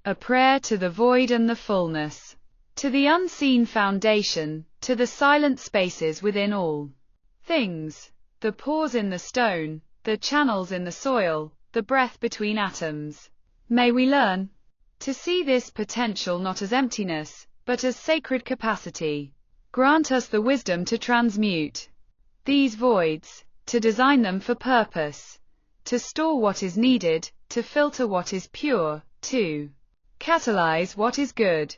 A prayer to the void and the fullness. To the unseen foundation, to the silent spaces within all things. The pores in the stone, the channels in the soil, the breath between atoms. May we learn to see this potential not as emptiness, but as sacred capacity. Grant us the wisdom to transmute these voids, to design them for purpose, to store what is needed, to filter what is pure, to catalyze what is good.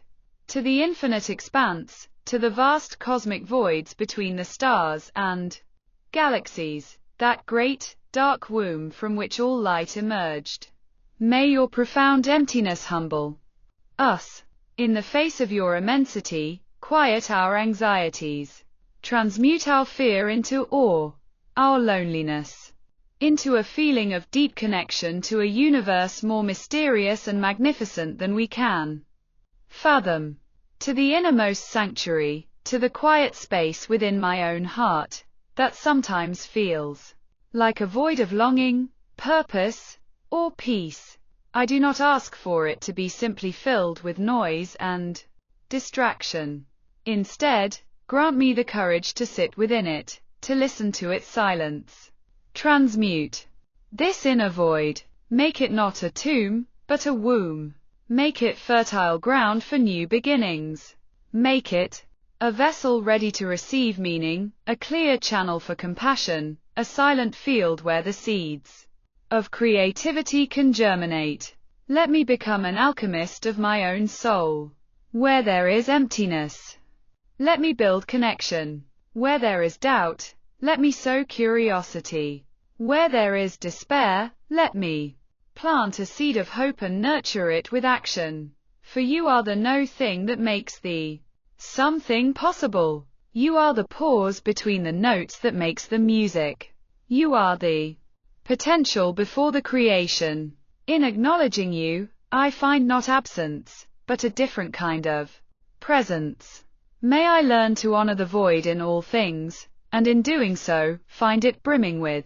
To the infinite expanse, to the vast cosmic voids between the stars and galaxies, that great, dark womb from which all light emerged. May your profound emptiness humble us. In the face of your immensity, quiet our anxieties. Transmute our fear into awe, our loneliness into a feeling of deep connection to a universe more mysterious and magnificent than we can fathom. To the innermost sanctuary, to the quiet space within my own heart, that sometimes feels like a void of longing, purpose, or peace. I do not ask for it to be simply filled with noise and distraction. Instead, grant me the courage to sit within it, to listen to its silence. Transmute this inner void. Make it not a tomb, but a womb. Make it fertile ground for new beginnings. Make it a vessel ready to receive meaning, a clear channel for compassion, a silent field where the seeds of creativity can germinate. Let me become an alchemist of my own soul. Where there is emptiness, let me build connection. Where there is doubt, let me sow curiosity. Where there is despair, let me plant a seed of hope and nurture it with action. For you are the no thing that makes the something possible. You are the pause between the notes that makes the music. You are the potential before the creation. In acknowledging you, I find not absence, but a different kind of presence. May I learn to honor the void in all things, and in doing so, find it brimming with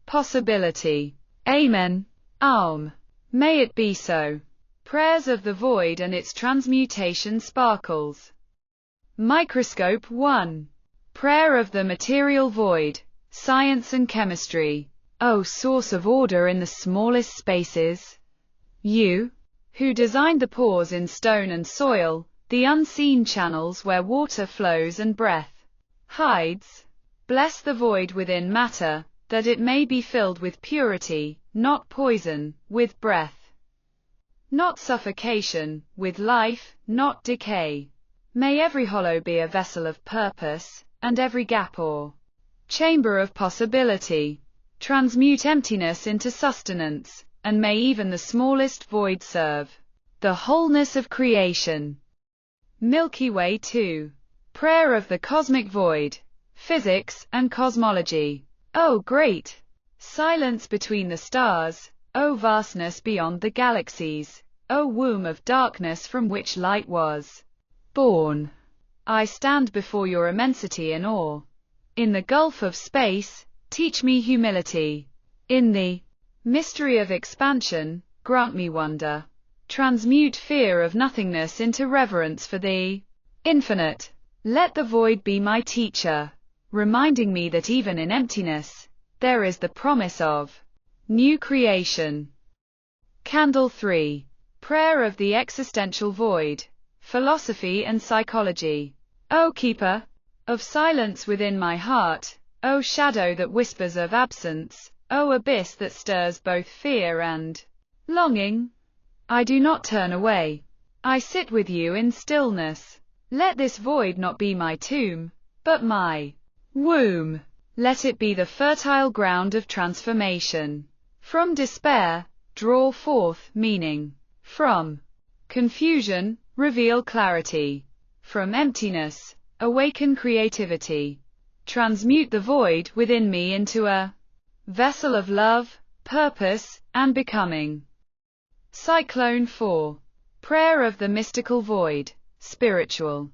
possibility. Amen. Aum. May it be so. Prayers of the void and its transmutation sparkles. Microscope 1. Prayer of the material void, science and chemistry. O source of order in the smallest spaces, you, who designed the pores in stone and soil, the unseen channels where water flows and breath hides, bless the void within matter, that it may be filled with purity, not poison, with breath, not suffocation, with life, not decay. May every hollow be a vessel of purpose, and every gap or chamber of possibility. Transmute emptiness into sustenance, and may even the smallest void serve the wholeness of creation. Milky Way 2. Prayer of the cosmic void, physics and cosmology. O great silence between the stars, O vastness beyond the galaxies, O womb of darkness from which light was born. I stand before your immensity in awe. In the gulf of space, teach me humility. In the mystery of expansion, grant me wonder. Transmute fear of nothingness into reverence for the infinite. Let the void be my teacher, reminding me that even in emptiness, there is the promise of new creation. Candle 3. Prayer of the existential void, philosophy and psychology. O keeper of silence within my heart, O shadow that whispers of absence, O abyss that stirs both fear and longing, I do not turn away. I sit with you in stillness. Let this void not be my tomb, but my womb. Let it be the fertile ground of transformation. From despair, draw forth meaning. From confusion, reveal clarity. From emptiness, awaken creativity. Transmute the void within me into a vessel of love, purpose, and becoming. Cyclone 4. Prayer of the mystical void, spiritual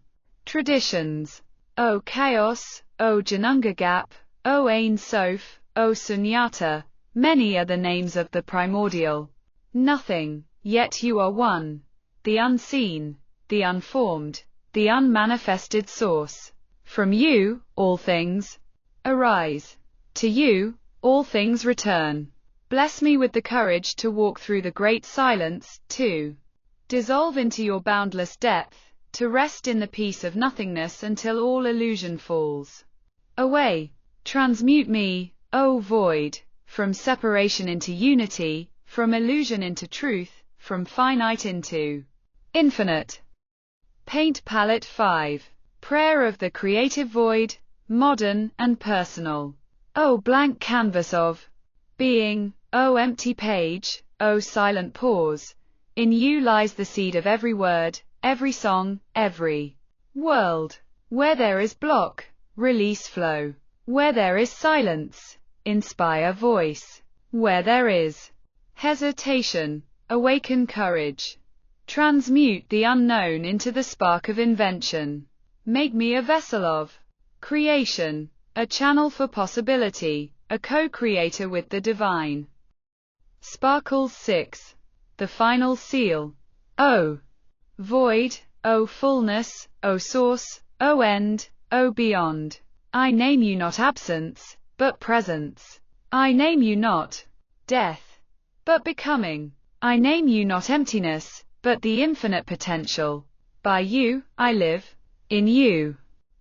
traditions. O chaos, O Janunga gap, O Ain Sof, O Sunyata, many are the names of the primordial nothing, yet you are one. the unseen, the unformed, the unmanifested source. From you, all things arise. To you, all things return. Bless me with the courage to walk through the great silence, to dissolve into your boundless depth, to rest in the peace of nothingness until all illusion falls away. Transmute me, O void, from separation into unity, from illusion into truth, from finite into infinite. Paint Palette 5. Prayer of the Creative Void, Modern and Personal. O blank canvas of being, O empty page, O silent pause, in you lies the seed of every word, every song, every world. Where there is block, release flow. Where there is silence, inspire voice. Where there is hesitation, awaken courage. Transmute the unknown into the spark of invention. Make me a vessel of creation, a channel for possibility, a co-creator with the divine. Sparkles 6. The Final Seal. O void, O fullness, O source, O end, O beyond. I name you not absence, but presence. I name you not death, but becoming. I name you not emptiness, but the infinite potential. By you, I live. In you,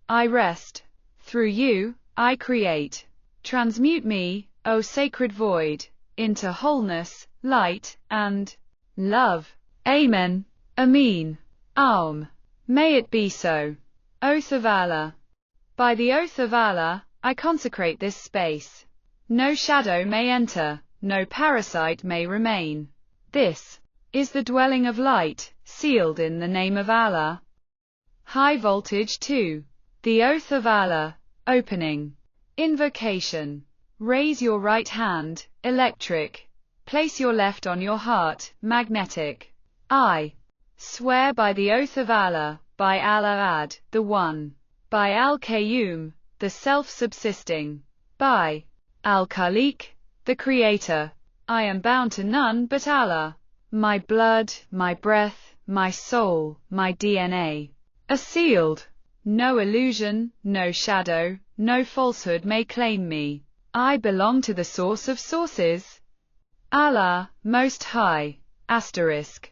I rest. Through you, I create. Transmute me, O sacred void, into wholeness, light, and love. Amen. Amin. Aum. May it be so. Oath of Allah. By the oath of Allah, I consecrate this space. No shadow may enter, no parasite may remain. This is the dwelling of light, sealed in the name of Allah. High voltage 2. The oath of Allah. Opening. Invocation. Raise your right hand, electric. Place your left on your heart, magnetic. I swear by the oath of Allah, by Al-Ahad, the One. By Al-Qayyum, the self-subsisting. By Al-Khaliq, the Creator. I am bound to none but Allah. My blood, my breath, my soul, my DNA are sealed. No illusion, no shadow, no falsehood may claim me. I belong to the source of sources. Allah, Most High. Asterisk.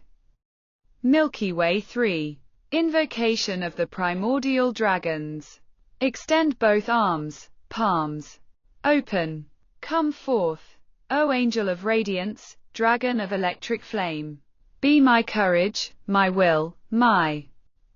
Milky Way 3. Invocation of the primordial dragons. Extend both arms, palms open. Come forth, O angel of radiance, dragon of electric flame. Be my courage, my will, my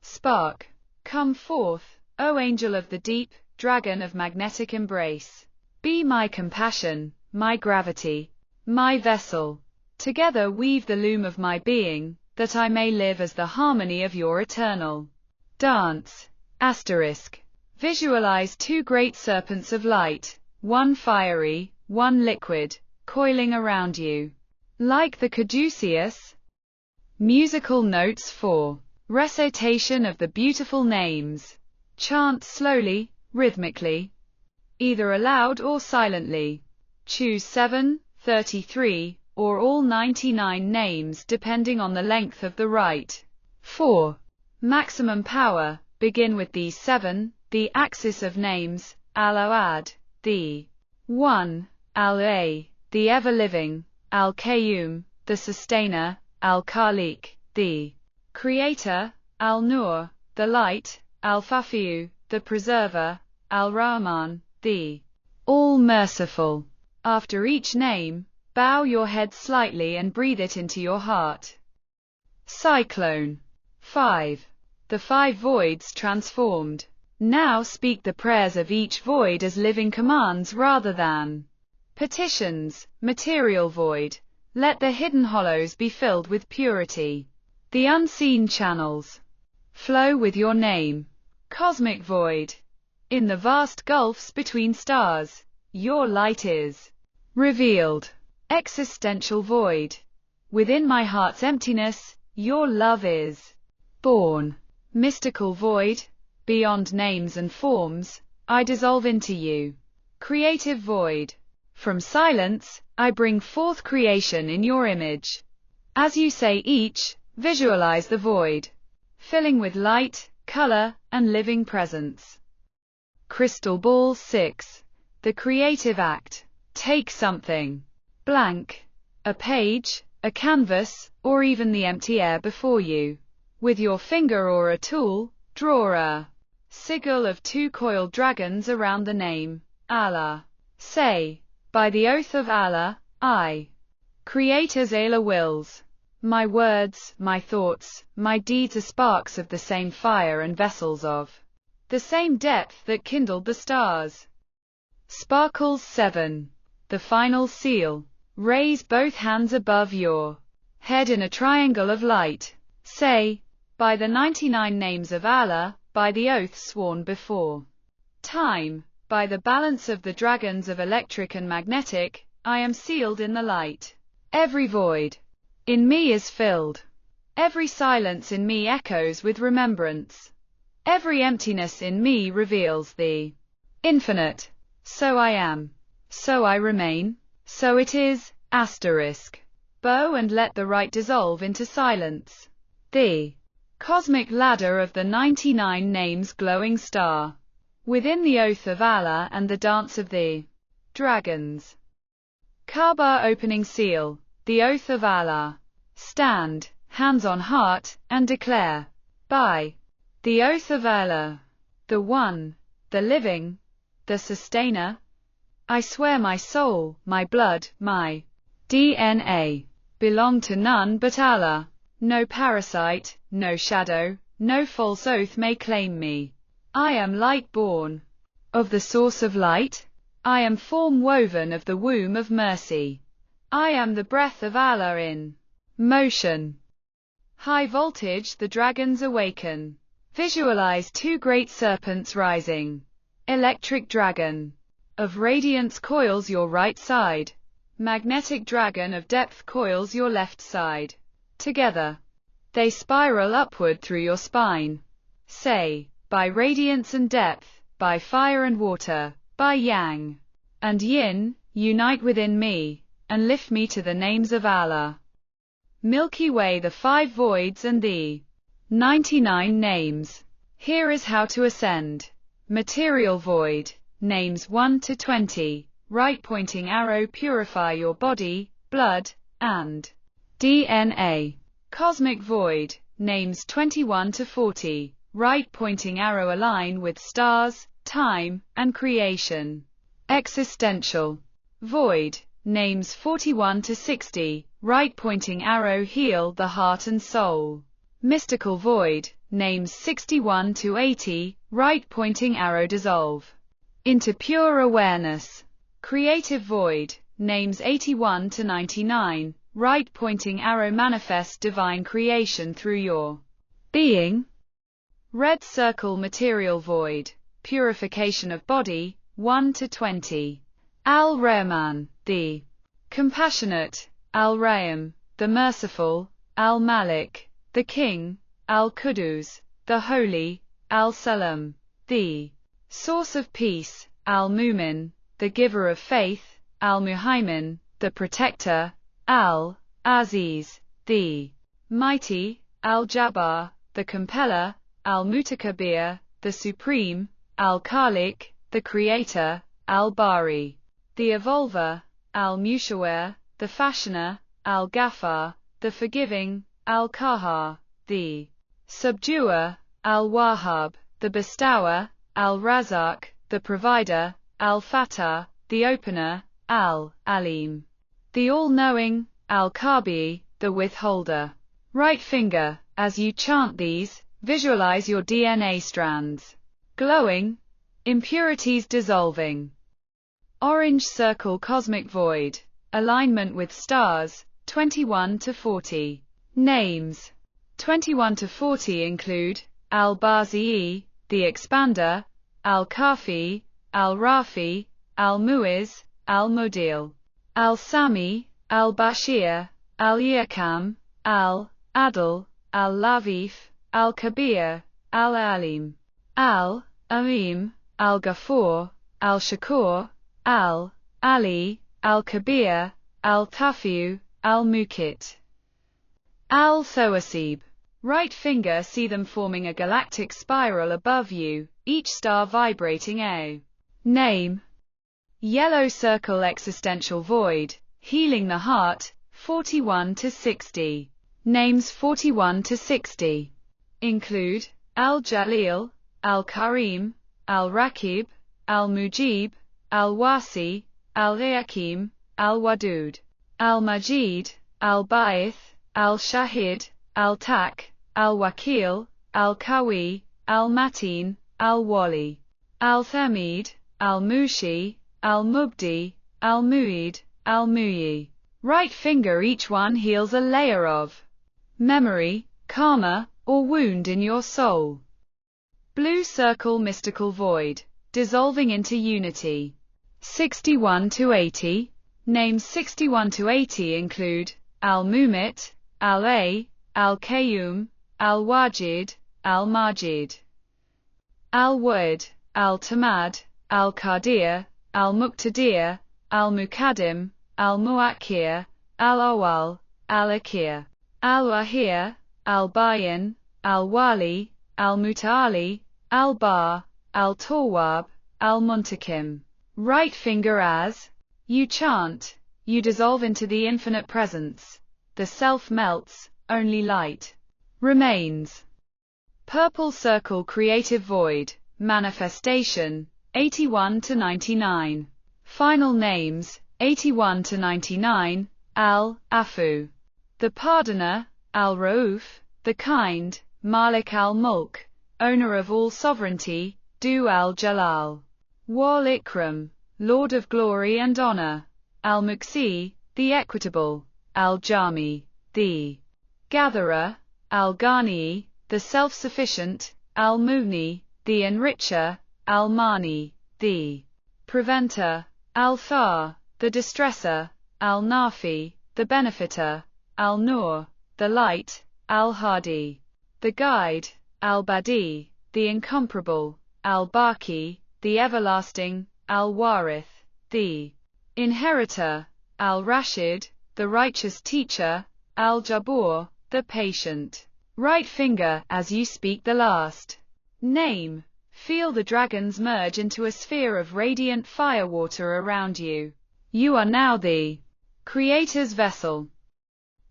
spark. Come forth, O angel of the deep, dragon of magnetic embrace. Be my compassion, my gravity, my vessel. Together weave the loom of my being, that I may live as the harmony of your eternal dance. Asterisk. Visualize two great serpents of light, one fiery, one liquid, coiling around you. Like the caduceus. Musical notes 4. Recitation of the beautiful names. Chant slowly, rhythmically, either aloud or silently. Choose 7, 33, or all 99 names depending on the length of the rite. 4. Maximum power. Begin with these 7, the axis of names, Al-Ahad, the One, Al-A, the ever-living, Al-Qayyum, the sustainer, Al-Khaliq, the creator, Al-Nur, the light, Al-Fafiu, the preserver, Al-Rahman, the all-merciful. After each name, bow your head slightly and breathe it into your heart. Cyclone. 5. The 5 voids transformed. Now speak the prayers of each void as living commands rather than petitions. Material void. Let the hidden hollows be filled with purity. The unseen channels flow with your name. Cosmic void. In the vast gulfs between stars, your light is revealed. Existential void. Within my heart's emptiness, your love is born. Mystical void. Beyond names and forms, I dissolve into you. Creative void. From silence, I bring forth creation in your image. As you say each, Visualize the void, filling with light, color, and living presence. Crystal Ball 6. The creative act. Take something blank, a page, a canvas, or even the empty air before you. With your finger or a tool, draw a sigil of 2 coiled dragons around the name, Allah. Say, by the oath of Allah, I create as Allah wills. My words, my thoughts, my deeds are sparks of the same fire and vessels of the same depth that kindled the stars. Sparkles 7. The final seal. Raise both hands above your head in a triangle of light. Say, by the 99 names of Allah, by the oath sworn before time, by the balance of the dragons of electric and magnetic, I am sealed in the light. Every void in me is filled. Every silence in me echoes with remembrance. Every emptiness in me reveals the infinite. So I am. So I remain. So it is, asterisk. Bow and let the right dissolve into silence. The cosmic ladder of the 99 names glowing star. Within the oath of Allah and the dance of the dragons. Kaaba opening seal. The oath of Allah. Stand, hands on heart, and declare, by the oath of Allah, the One, the Living, the Sustainer, I swear my soul, my blood, my DNA, belong to none but Allah. No parasite, no shadow, no false oath may claim me. I am light born of the source of light. I am form woven of the womb of mercy. I am the breath of Allah in motion. High voltage, the dragons awaken. Visualize 2 great serpents rising. Electric dragon of radiance coils your right side. Magnetic dragon of depth coils your left side. Together, they spiral upward through your spine. Say, by radiance and depth, by fire and water, by yang and yin, unite within me, and lift me to the names of Allah. Milky Way, the 5 voids and the 99 names. Here is how to ascend. Material void, names 1 to 20, right pointing arrow purify your body, blood, and DNA. Cosmic void, names 21 to 40, right pointing arrow align with stars, time, and creation. Existential void, names 41 to 60, right pointing arrow heal the heart and soul. Mystical void, names 61 to 80, right pointing arrow dissolve into pure awareness. Creative void, names 81 to 99, right pointing arrow manifest divine creation through your being. Red circle material void, purification of body, 1 to 20. Al-Rahman, the compassionate, Al-Rahim, the merciful, Al-Malik, the king, Al-Qudus, the holy, Al-Salam, the source of peace, Al-Mumin, the giver of faith, Al-Muhaimin, the protector, Al-Aziz, the mighty, Al-Jabbar, the compeller, Al-Mutakabir, the supreme, Al-Khaliq, the creator, Al-Bari, the evolver, Al-Mushawwir, the fashioner, Al-Ghaffar, the forgiving, Al-Qahhar, the subduer, Al-Wahhab, the bestower, Al-Razak, the provider, Al-Fatah, the opener, Al-Alim, the all-knowing, Al-Kabi, the withholder. Right finger, as you chant these, visualize your DNA strands glowing, impurities dissolving. Orange circle cosmic void, alignment with stars, 21 to 40. Names 21 to 40 include Al-Bazi, the expander, Al-Kafi, Al-Rafi, Al-Muiz, Al-Mudil, Al-Sami, Al-Bashir, Al-Yakam, Al-Adil, Al-Lavif, Al-Kabir, Al-Alim, Al-Alim, Al-Ghafur, Al-Shakur, Al-Ali, Al-Kabir, Al-Tafiu, Al-Mukit. Al-Thoasib. Right finger, see them forming a galactic spiral above you, each star vibrating a name. Yellow circle, existential void, healing the heart, 41 to 60. Names 41 to 60 include Al-Jalil, Al-Karim, Al-Raqib, Al-Mujib, Al-Wasi, Al-Hakim, Al-Wadud, Al-Majid, Al-Ba'ith, Al-Shahid, Al-Tak, Al-Wakil, Al-Qawi, Al-Matin, Al-Wali, Al-Thamid, Al-Mushi, Al-Mubdi, Al-Mu'id, Al-Muyi. Right finger, each one heals a layer of memory, karma, or wound in your soul. Blue circle, mystical void, dissolving into unity. 61 to 80. Names 61 to 80 include Al-Mumit, Al-A, Al-Qayyum, Al-Wajid, Al-Majid, Al-Wad, Al-Tamad, Al-Qadir, Al-Muqtadir, Al-Muqaddim, Al-Muakkir, Al-Awwal, Al-Akhir, Al-Wahir, Al-Bayin, Al-Wali, Al-Muta'ali, Al-Bar, Al-Tawwab, Al-Muntakim. Right finger, as you chant, you dissolve into the infinite presence. The self melts, only light remains. Purple circle, creative void, manifestation, 81 to 99. Final names, 81 to 99, Al-Afu, the pardoner, Al-Rauf, the kind, Malik al-Mulk, owner of all sovereignty, Du al-Jalal, Wal-Ikram, Lord of glory and honor, Al-Muqsi, the equitable, Al-Jami, the gatherer, Al-Ghani, the self-sufficient, Al-Mughni, the enricher, Al-Mani, the preventer, Al-Thar, the distresser, Al-Nafi, the benefiter, Al-Nur, the light, Al-Hadi, the guide, Al-Badi, the incomparable, Al-Baqi, the everlasting, Al-Warith, the inheritor, Al-Rashid, the righteous teacher, Al-Jabur, the patient. Right finger, as you speak the last name, feel the dragons merge into a sphere of radiant firewater around you. You are now the Creator's vessel.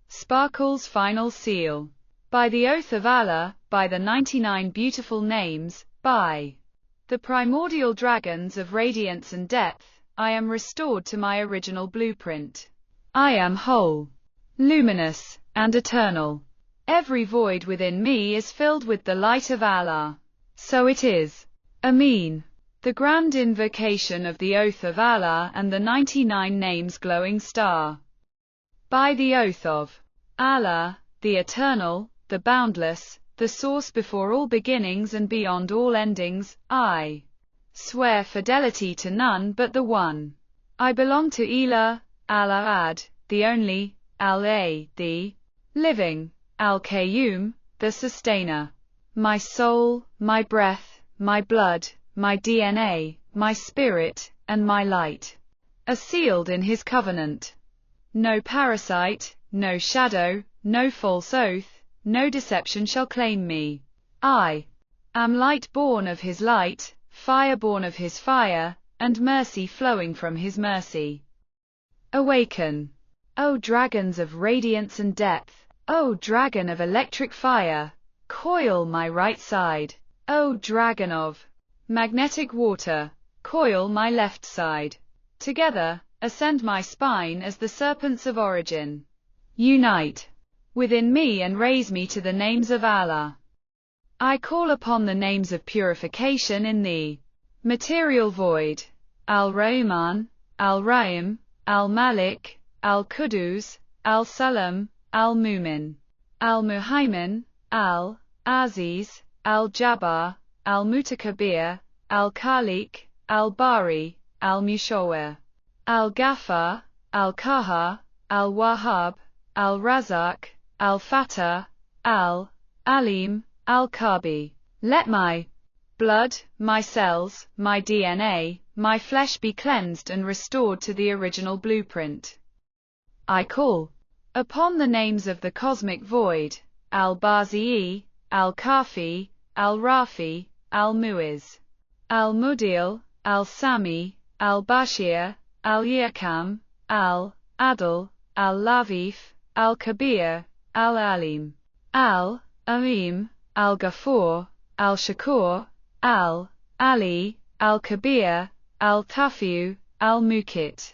Sparkle's final seal. By the oath of Allah, by the 99 beautiful names, by the primordial dragons of radiance and depth, I am restored to my original blueprint. I am whole, luminous, and eternal. Every void within me is filled with the light of Allah. So it is. Amin. The grand invocation of the oath of Allah and the 99 names glowing star. By the oath of Allah, the eternal, the boundless, the source before all beginnings and beyond all endings, I swear fidelity to none but the one. I belong to Ilah, Al-Ahad, the only, Al-A, the living, Al-Qayyum, the sustainer. My soul, my breath, my blood, my DNA, my spirit, and my light are sealed in his covenant. No parasite, no shadow, no false oath, no deception shall claim me. I am light born of his light, fire born of his fire, and mercy flowing from his mercy. Awaken, O dragons of radiance and depth, O dragon of electric fire, coil my right side. O dragon of magnetic water, coil my left side. Together, ascend my spine as the serpents of origin. Unite within me and raise me to the names of Allah. I call upon the names of purification in the material void. Al-Rahman, Al-Rahim, Al-Malik, Al-Qudus, Al-Salam, Al-Mumin, Al-Muhaymin, Al-Aziz, Al-Jabbar, Al-Mutakabir, Al-Khaliq, Al-Bari, Al-Mushawwir, Al-Ghaffar, Al-Qahhar, Al-Wahhab, Al-Razak, Al-Fatah, Al-Alim, Al-Kabi. Let my blood, my cells, my DNA, my flesh be cleansed and restored to the original blueprint. I call Upon the names of the cosmic void, Al-Bazi'i, Al-Kafi, Al-Rafi, Al-Mu'iz, Al-Mudil, Al-Sami, Al-Bashir, Al-Yakam, Al-Adl, Al-Lavif, Al-Kabir, Al-Alim, Al-Alim, Al-Ghafur, Al-Shakur, Al-Ali, Al-Kabir, Al-Tafiu, Al-Mukit,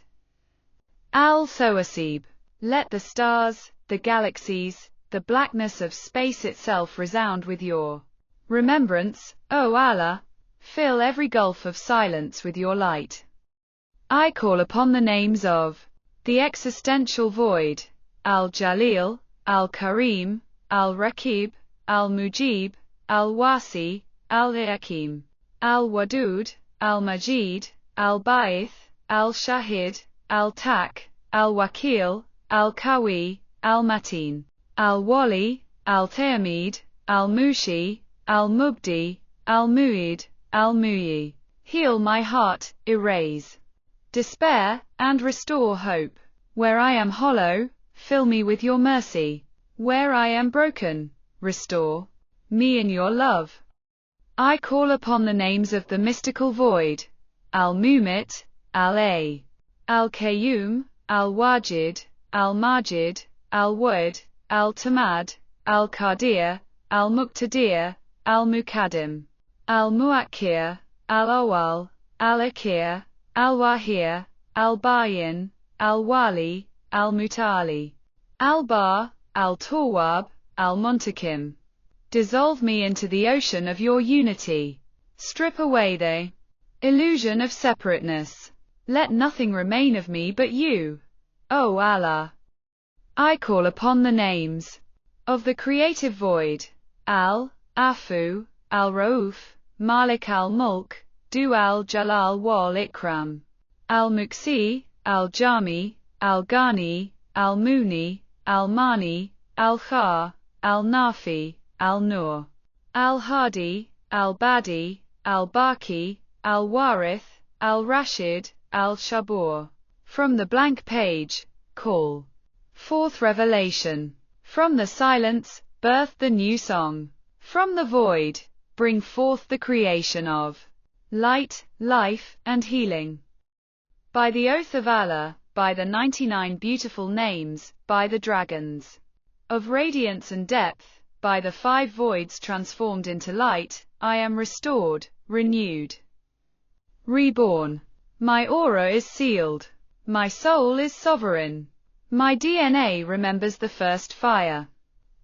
Al-Thawasib. Let the stars, the galaxies, the blackness of space itself resound with your remembrance, O Allah. Fill every gulf of silence with your light. I call upon the names of the existential void, Al-Jalil, Al-Karim, Al-Raqib, Al-Mujib, Al-Wasi, Al-Hakim, Al-Wadud, Al-Majid, Al-Ba'ith, Al-Shahid, Al-Tak, Al-Wakil, Al-Qawi, Al-Matin, Al-Wali, Al-Ta'amid, Al-Mushi, Al-Mubdi, Al-Mu'id, Al-Mu'yi. Heal my heart, erase despair, and restore hope. Where I am hollow, fill me with your mercy. Where I am broken, restore me in your love. I call upon the names of the mystical void, Al-Mumit, Al-A, Al-Qayyum, Al-Wajid, Al-Majid, Al-Wad, Al-Tamad, Al-Qadir, Al-Muqtadir, Al-Muqaddim, Al-Muakkir, Al-Awwal, Al-Akhir, Al-Wahir, Al-Bayin, Al-Wali, Al-Mutali, Al-Bar, Al-Tawwab, Al-Muntakim. Dissolve me into the ocean of your unity. Strip away the illusion of separateness. Let nothing remain of me but you, O Allah. I call upon the names of the creative void, Al-Afu, Al-Rauf, Malik al-Mulk, Du al-Jalal wal-Ikram, Al-Muqsi, Al-Jami, Al-Ghani, Al-Muni, Al-Mani, Al-Khar, Al-Nafi, Al-Nur, Al-Hadi, Al-Badi, Al-Baqi, Al-Warith, Al-Rashid, Al-Shabur. From the blank page, call forth revelation. From the silence, birth the new song. From the void, bring forth the creation of light, life, and healing. By the oath of Allah, by the 99 beautiful names, by the dragons of radiance and depth, by the 5 voids transformed into light, I am restored, renewed, reborn. My aura is sealed. My soul is sovereign. My DNA remembers the first fire.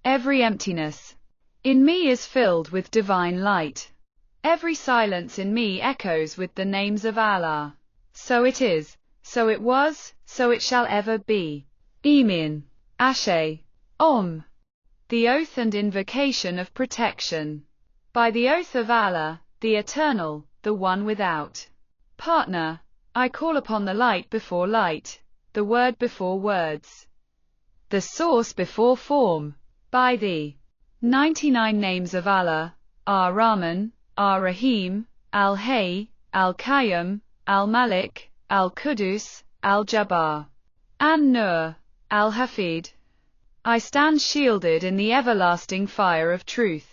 Every emptiness in me is filled with divine light. Every silence in me echoes with the names of Allah. So it is, so it was, so it shall ever be. Amen. Ashe. Om. The oath and invocation of protection. By the oath of Allah, the Eternal, the One without partner, I call upon the light before light, the word before words, the source before form. By the 99 names of Allah, Ar-Rahman, Ar-Rahim, Al-Hayy, Al-Qayyum, Al-Malik, Al-Qudus, Al-Jabbar, An-Nur, Al-Hafid, I stand shielded in the everlasting fire of truth.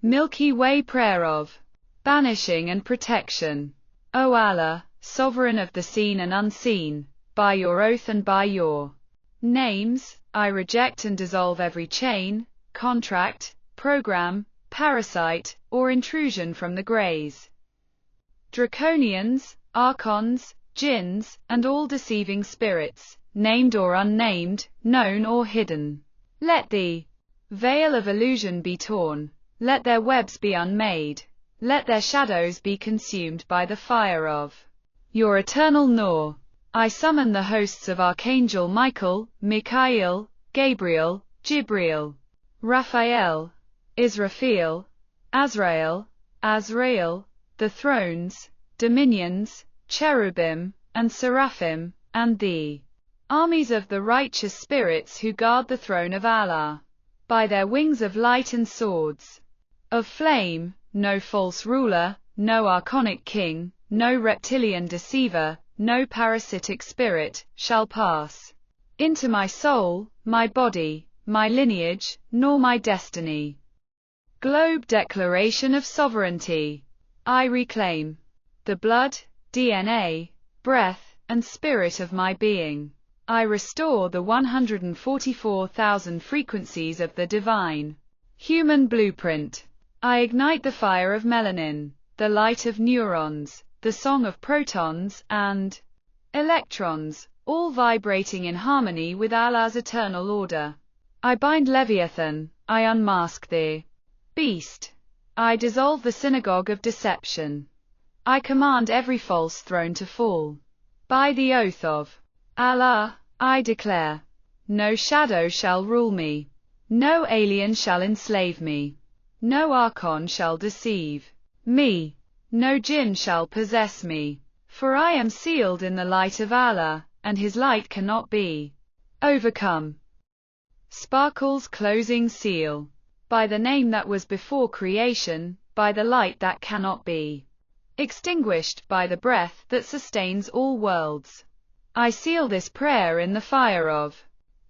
Milky Way prayer of banishing and protection. O Allah, sovereign of the seen and unseen, by your oath and by your names, I reject and dissolve every chain, contract, program, parasite, or intrusion from the greys, draconians, archons, jinns, and all deceiving spirits, named or unnamed, known or hidden. Let the veil of illusion be torn, let their webs be unmade, let their shadows be consumed by the fire of your eternal Nur. I summon the hosts of Archangel Michael, Mikael, Gabriel, Jibril, Raphael, Israfil, Azrael, Azrael, the thrones, dominions, cherubim, and seraphim, and the armies of the righteous spirits who guard the throne of Allah. By their wings of light and swords of flame, no false ruler, no archonic king, no reptilian deceiver, no parasitic spirit, shall pass into my soul, my body, my lineage, nor my destiny. Globe Declaration of Sovereignty. I reclaim the blood, DNA, breath, and spirit of my being. I restore the 144,000 frequencies of the divine human blueprint. I ignite the fire of melanin, the light of neurons, the song of protons and electrons, all vibrating in harmony with Allah's eternal order. I bind Leviathan, I unmask the beast. I dissolve the synagogue of deception. I command every false throne to fall. By the oath of Allah, I declare, no shadow shall rule me. No alien shall enslave me. No archon shall deceive me. No jinn shall possess me. For I am sealed in the light of Allah, and his light cannot be overcome. Sparkle's closing seal. By the name that was before creation, by the light that cannot be extinguished, by the breath that sustains all worlds. I seal this prayer in the fire of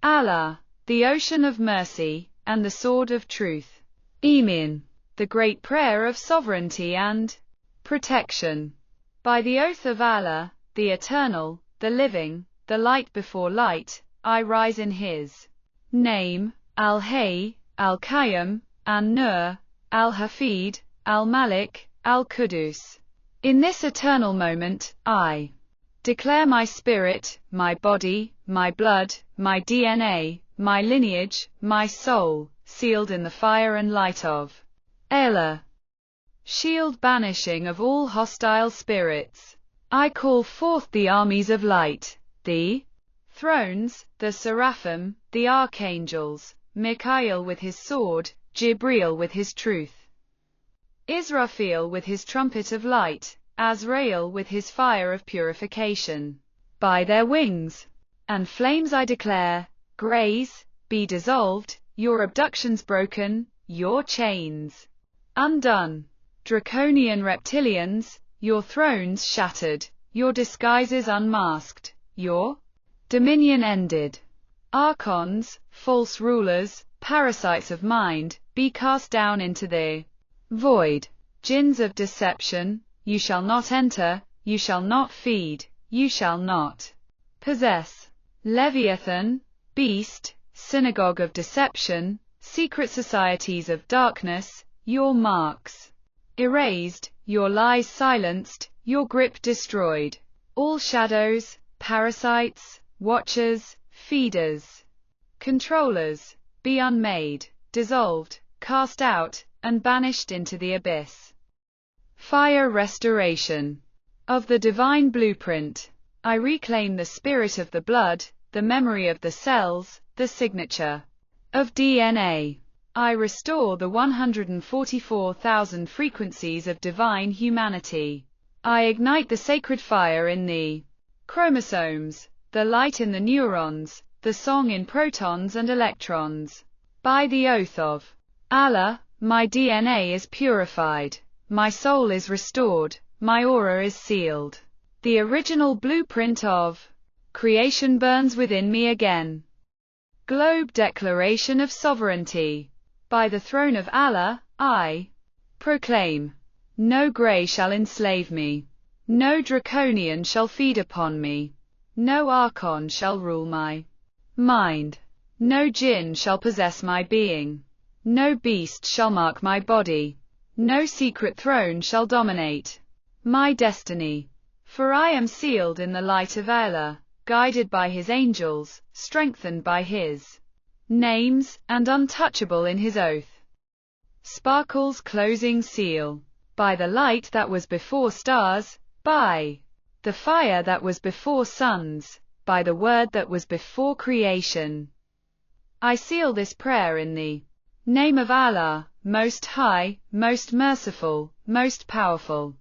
Allah, the ocean of mercy, and the sword of truth. Amen. The great prayer of sovereignty and protection. By the oath of Allah, the eternal, the living, the light before light, I rise in his name, Al-Hayy, Al-Qayyum, An-Nur, Al-Hafid, Al-Malik, Al-Qudus. In this eternal moment, I declare my spirit, my body, my blood, my DNA, my lineage, my soul, sealed in the fire and light of Allah. Shield banishing of all hostile spirits. I call forth the armies of light, the thrones, the seraphim, the archangels, Michael with his sword, Jibril with his truth, Israfil with his trumpet of light, Azrael with his fire of purification. By their wings and flames I declare, graze, be dissolved, your abductions broken, your chains undone. Draconian reptilians, your thrones shattered, your disguises unmasked, your dominion ended. Archons, false rulers, parasites of mind, be cast down into the void. Jinns of deception, you shall not enter, you shall not feed, you shall not possess. Leviathan, beast, synagogue of deception, secret societies of darkness, your marks erased, your lies silenced, your grip destroyed. All shadows, parasites, watchers, feeders, controllers, be unmade, dissolved, cast out, and banished into the abyss. Fire restoration of the divine blueprint. I reclaim the spirit of the blood, the memory of the cells, the signature of DNA. I restore the 144,000 frequencies of divine humanity. I ignite the sacred fire in the chromosomes, the light in the neurons, the song in protons and electrons. By the oath of Allah, my DNA is purified, my soul is restored, my aura is sealed. The original blueprint of creation burns within me again. Globe Declaration of Sovereignty. By the throne of Allah, I proclaim, no grey shall enslave me, no draconian shall feed upon me, no archon shall rule my mind, no jinn shall possess my being, no beast shall mark my body, no secret throne shall dominate my destiny. For I am sealed in the light of Allah, guided by his angels, strengthened by his names, and untouchable in his oath. Sparkle's closing seal. By the light that was before stars, by the fire that was before suns, by the word that was before creation. I seal this prayer in the name of Allah, most high, most merciful, most powerful.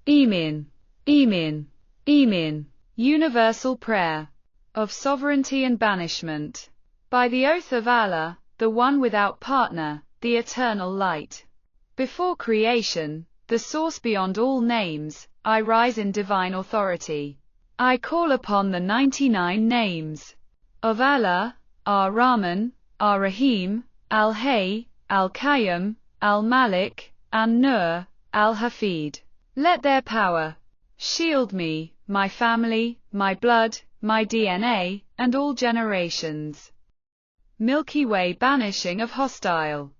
Amen. Amen. Amen. Universal prayer of sovereignty and banishment. By the oath of Allah, the one without partner, the eternal light. Before creation, the source beyond all names, I rise in divine authority. I call upon the 99 names of Allah, Ar-Rahman, Ar-Rahim, Al-Hayy, Al-Qayyum, Al-Malik, An-Nur, Al-Hafid. Let their power shield me, my family, my blood, my DNA, and all generations. Milky Way banishing of hostile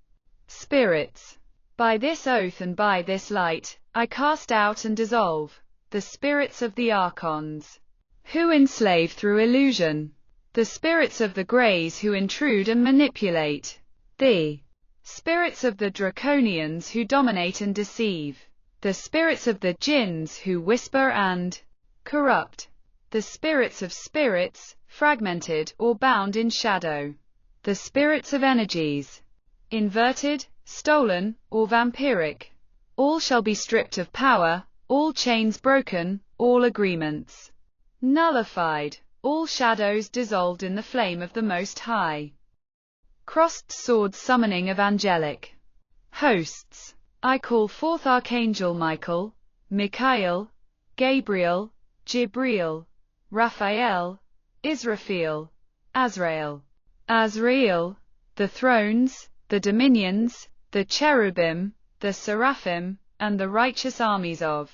spirits. By this oath and by this light, I cast out and dissolve the spirits of the archons, who enslave through illusion, the spirits of the greys who intrude and manipulate, the spirits of the draconians who dominate and deceive, the spirits of the jinns who whisper and corrupt, the spirits of spirits, fragmented or bound in shadow, the spirits of energies, inverted, stolen, or vampiric. All shall be stripped of power, all chains broken, all agreements nullified, all shadows dissolved in the flame of the Most High. Crossed sword summoning of angelic hosts. I call forth Archangel Michael, Michael, Gabriel, Jibreel, Raphael, Israfil, Azrael, Azrael, the thrones, the dominions, the cherubim, the seraphim, and the righteous armies of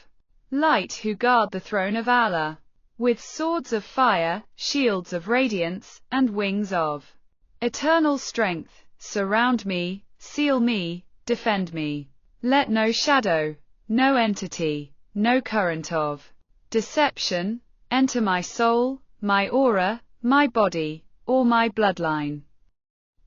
light who guard the throne of Allah, with swords of fire, shields of radiance, and wings of eternal strength. Surround me, seal me, defend me. Let no shadow, no entity, no current of deception enter my soul, my aura, my body, or my bloodline.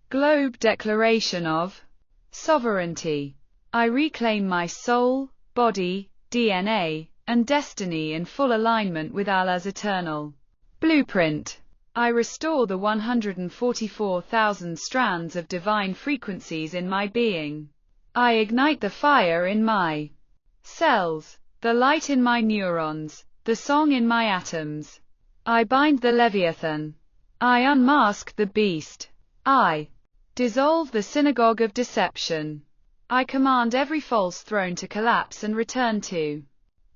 Globe Declaration of Sovereignty. I reclaim my soul, body, DNA, and destiny in full alignment with Allah's eternal blueprint. I restore the 144,000 strands of divine frequencies in my being. I ignite the fire in my cells, the light in my neurons, the song in my atoms. I bind the Leviathan. I unmask the beast. I dissolve the synagogue of deception. I command every false throne to collapse and return to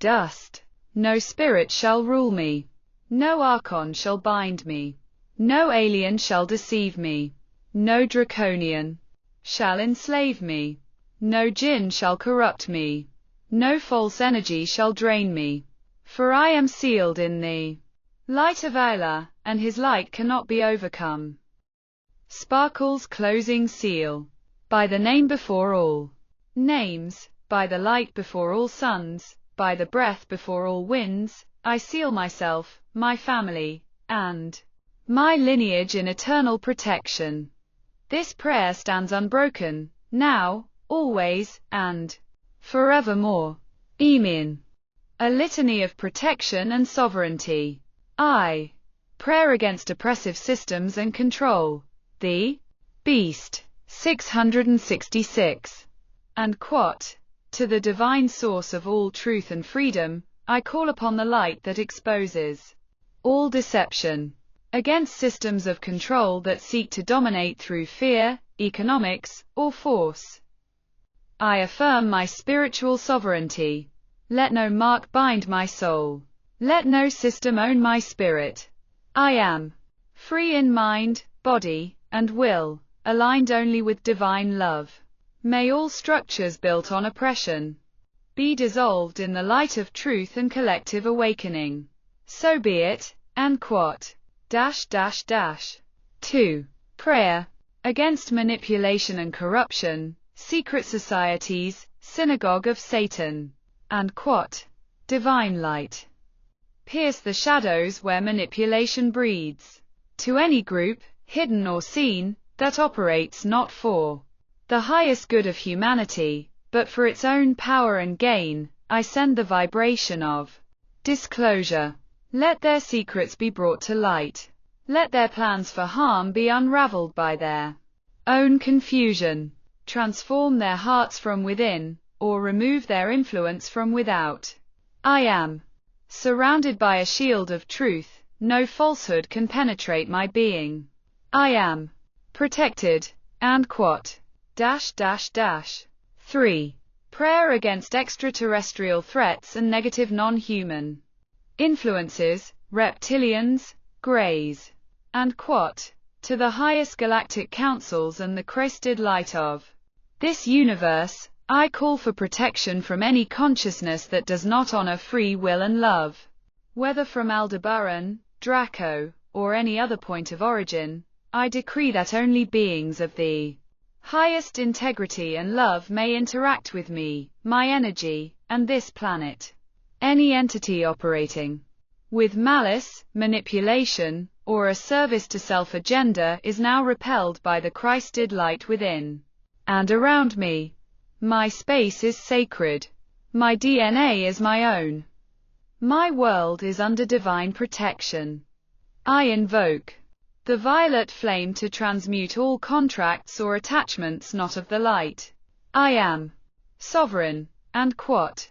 dust. No spirit shall rule me. No archon shall bind me. No alien shall deceive me. No draconian shall enslave me. No jinn shall corrupt me. No false energy shall drain me. For I am sealed in the light of Allah, and His light cannot be overcome. Sparkle's closing seal. By the name before all names, by the light before all suns, by the breath before all winds, I seal myself, my family, and my lineage in eternal protection. This prayer stands unbroken, now, always, and forevermore. Amen. A litany of protection and sovereignty. I. Prayer against oppressive systems and control. The Beast. 666. And quote. To the divine source of all truth and freedom, I call upon the light that exposes all deception against systems of control that seek to dominate through fear, economics, or force. I affirm my spiritual sovereignty. Let no mark bind my soul. Let no system own my spirit. I am free in mind, body, and will, aligned only with divine love. May all structures built on oppression be dissolved in the light of truth and collective awakening. So be it, and quote. 2. Prayer against manipulation and corruption, secret societies, synagogue of Satan, and quote. Divine light. Pierce the shadows where manipulation breeds. To any group, hidden or seen, that operates not for the highest good of humanity, but for its own power and gain, I send the vibration of disclosure. Let their secrets be brought to light. Let their plans for harm be unraveled by their own confusion. Transform their hearts from within, or remove their influence from without. I am surrounded by a shield of truth. No falsehood can penetrate my being. I am protected, and quote. 3. Prayer against extraterrestrial threats and negative non-human influences, reptilians, greys, and quote. to the highest galactic councils and the crested light of this universe, I call for protection from any consciousness that does not honor free will and love. Whether from Aldebaran, Draco, or any other point of origin, I decree that only beings of the highest integrity and love may interact with me, my energy, and this planet. Any entity operating with malice, manipulation, or a service to self agenda is now repelled by the Christed light within and around me. My space is sacred. My DNA is my own. My world is under divine protection. I invoke the violet flame to transmute all contracts or attachments not of the light. I am sovereign, and quat.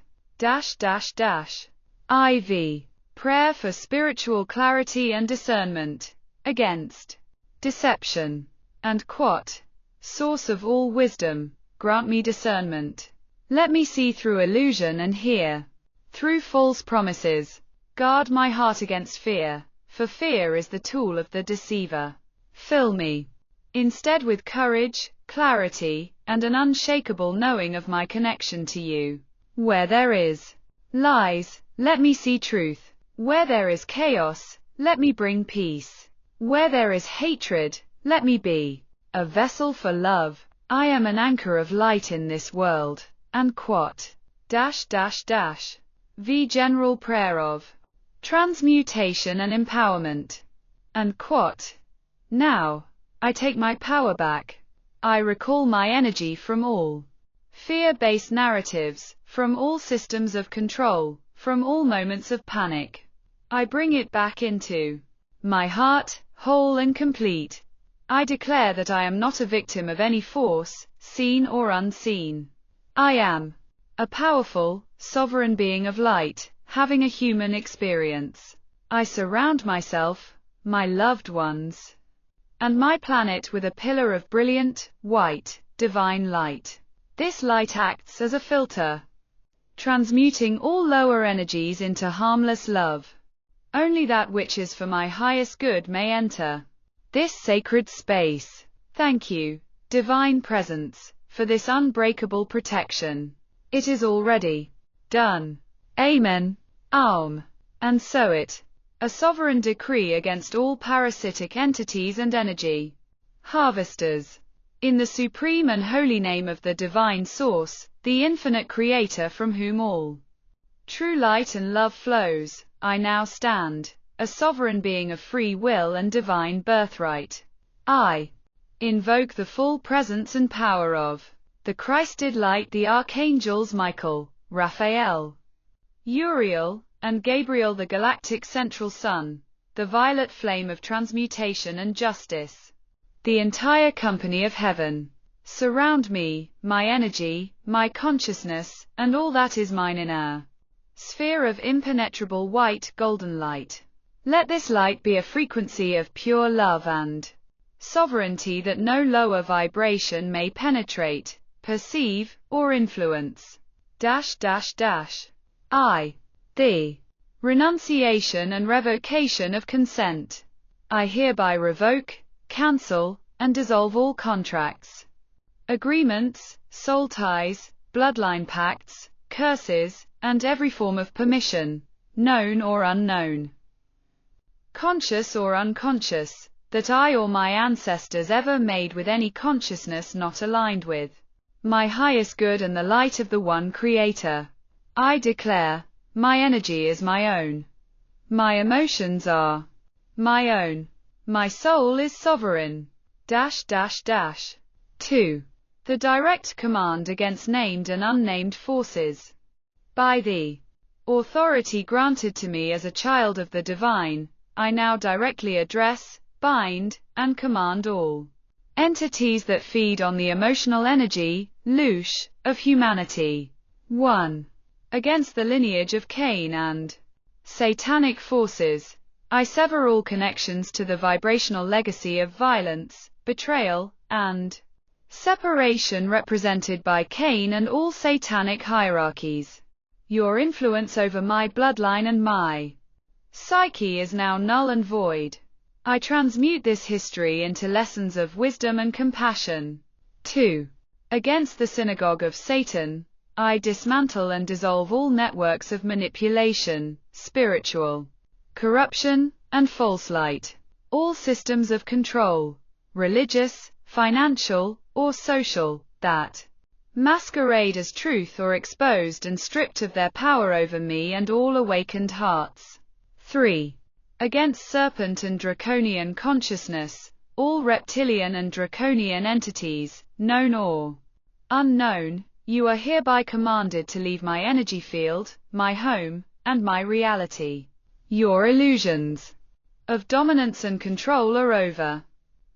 IV. Prayer for spiritual clarity and discernment. Against deception. And quat. Source of all wisdom, grant me discernment. Let me see through illusion and hear through false promises. Guard my heart against fear, for fear is the tool of the deceiver. Fill me instead with courage, clarity, and an unshakable knowing of my connection to you. Where there is lies, let me see truth. Where there is chaos, let me bring peace. Where there is hatred, let me be a vessel for love. I am an anchor of light in this world. And quat. V. General prayer of transmutation and empowerment. And quat. Now, I take my power back. I recall my energy from all fear-based narratives, from all systems of control, from all moments of panic. I bring it back into my heart, whole and complete. I declare that I am not a victim of any force, seen or unseen. I am a powerful, sovereign being of light, having a human experience. I surround myself, my loved ones, and my planet with a pillar of brilliant, white, divine light. This light acts as a filter, transmuting all lower energies into harmless love. Only that which is for my highest good may enter this sacred space. Thank you, Divine Presence, for this unbreakable protection. It is already done. Amen. Aum. And so it. A sovereign decree against all parasitic entities and energy harvesters. In the supreme and holy name of the Divine Source, the infinite Creator from whom all true light and love flows, I now stand, a sovereign being of free will and divine birthright. I invoke the full presence and power of the Christed light, the archangels Michael, Raphael, Uriel, and Gabriel, the galactic central sun, the violet flame of transmutation and justice. The entire company of heaven surround me, my energy, my consciousness, and all that is mine in a sphere of impenetrable white golden light. Let this light be a frequency of pure love and sovereignty that no lower vibration may penetrate, perceive, or influence. I. The renunciation and revocation of consent. I hereby revoke, cancel, and dissolve all contracts, agreements, soul ties, bloodline pacts, curses, and every form of permission, known or unknown, conscious or unconscious, that I or my ancestors ever made with any consciousness not aligned with my highest good and the light of the one Creator. I declare, my energy is my own. My emotions are my own. My soul is sovereign. 2. The direct command against named and unnamed forces. By the authority granted to me as a child of the divine, I now directly address, bind, and command all entities that feed on the emotional energy, loosh, of humanity. 1. Against the lineage of Cain and satanic forces, I sever all connections to the vibrational legacy of violence, betrayal, and separation represented by Cain and all satanic hierarchies. Your influence over my bloodline and my psyche is now null and void. I transmute this history into lessons of wisdom and compassion. 2. Against the synagogue of Satan, I dismantle and dissolve all networks of manipulation, spiritual corruption, and false light. All systems of control, religious, financial, or social, that masquerade as truth or exposed and stripped of their power over me and all awakened hearts. 3. Against serpent and draconian consciousness, all reptilian and draconian entities, known or unknown, you are hereby commanded to leave my energy field, my home, and my reality. Your illusions of dominance and control are over.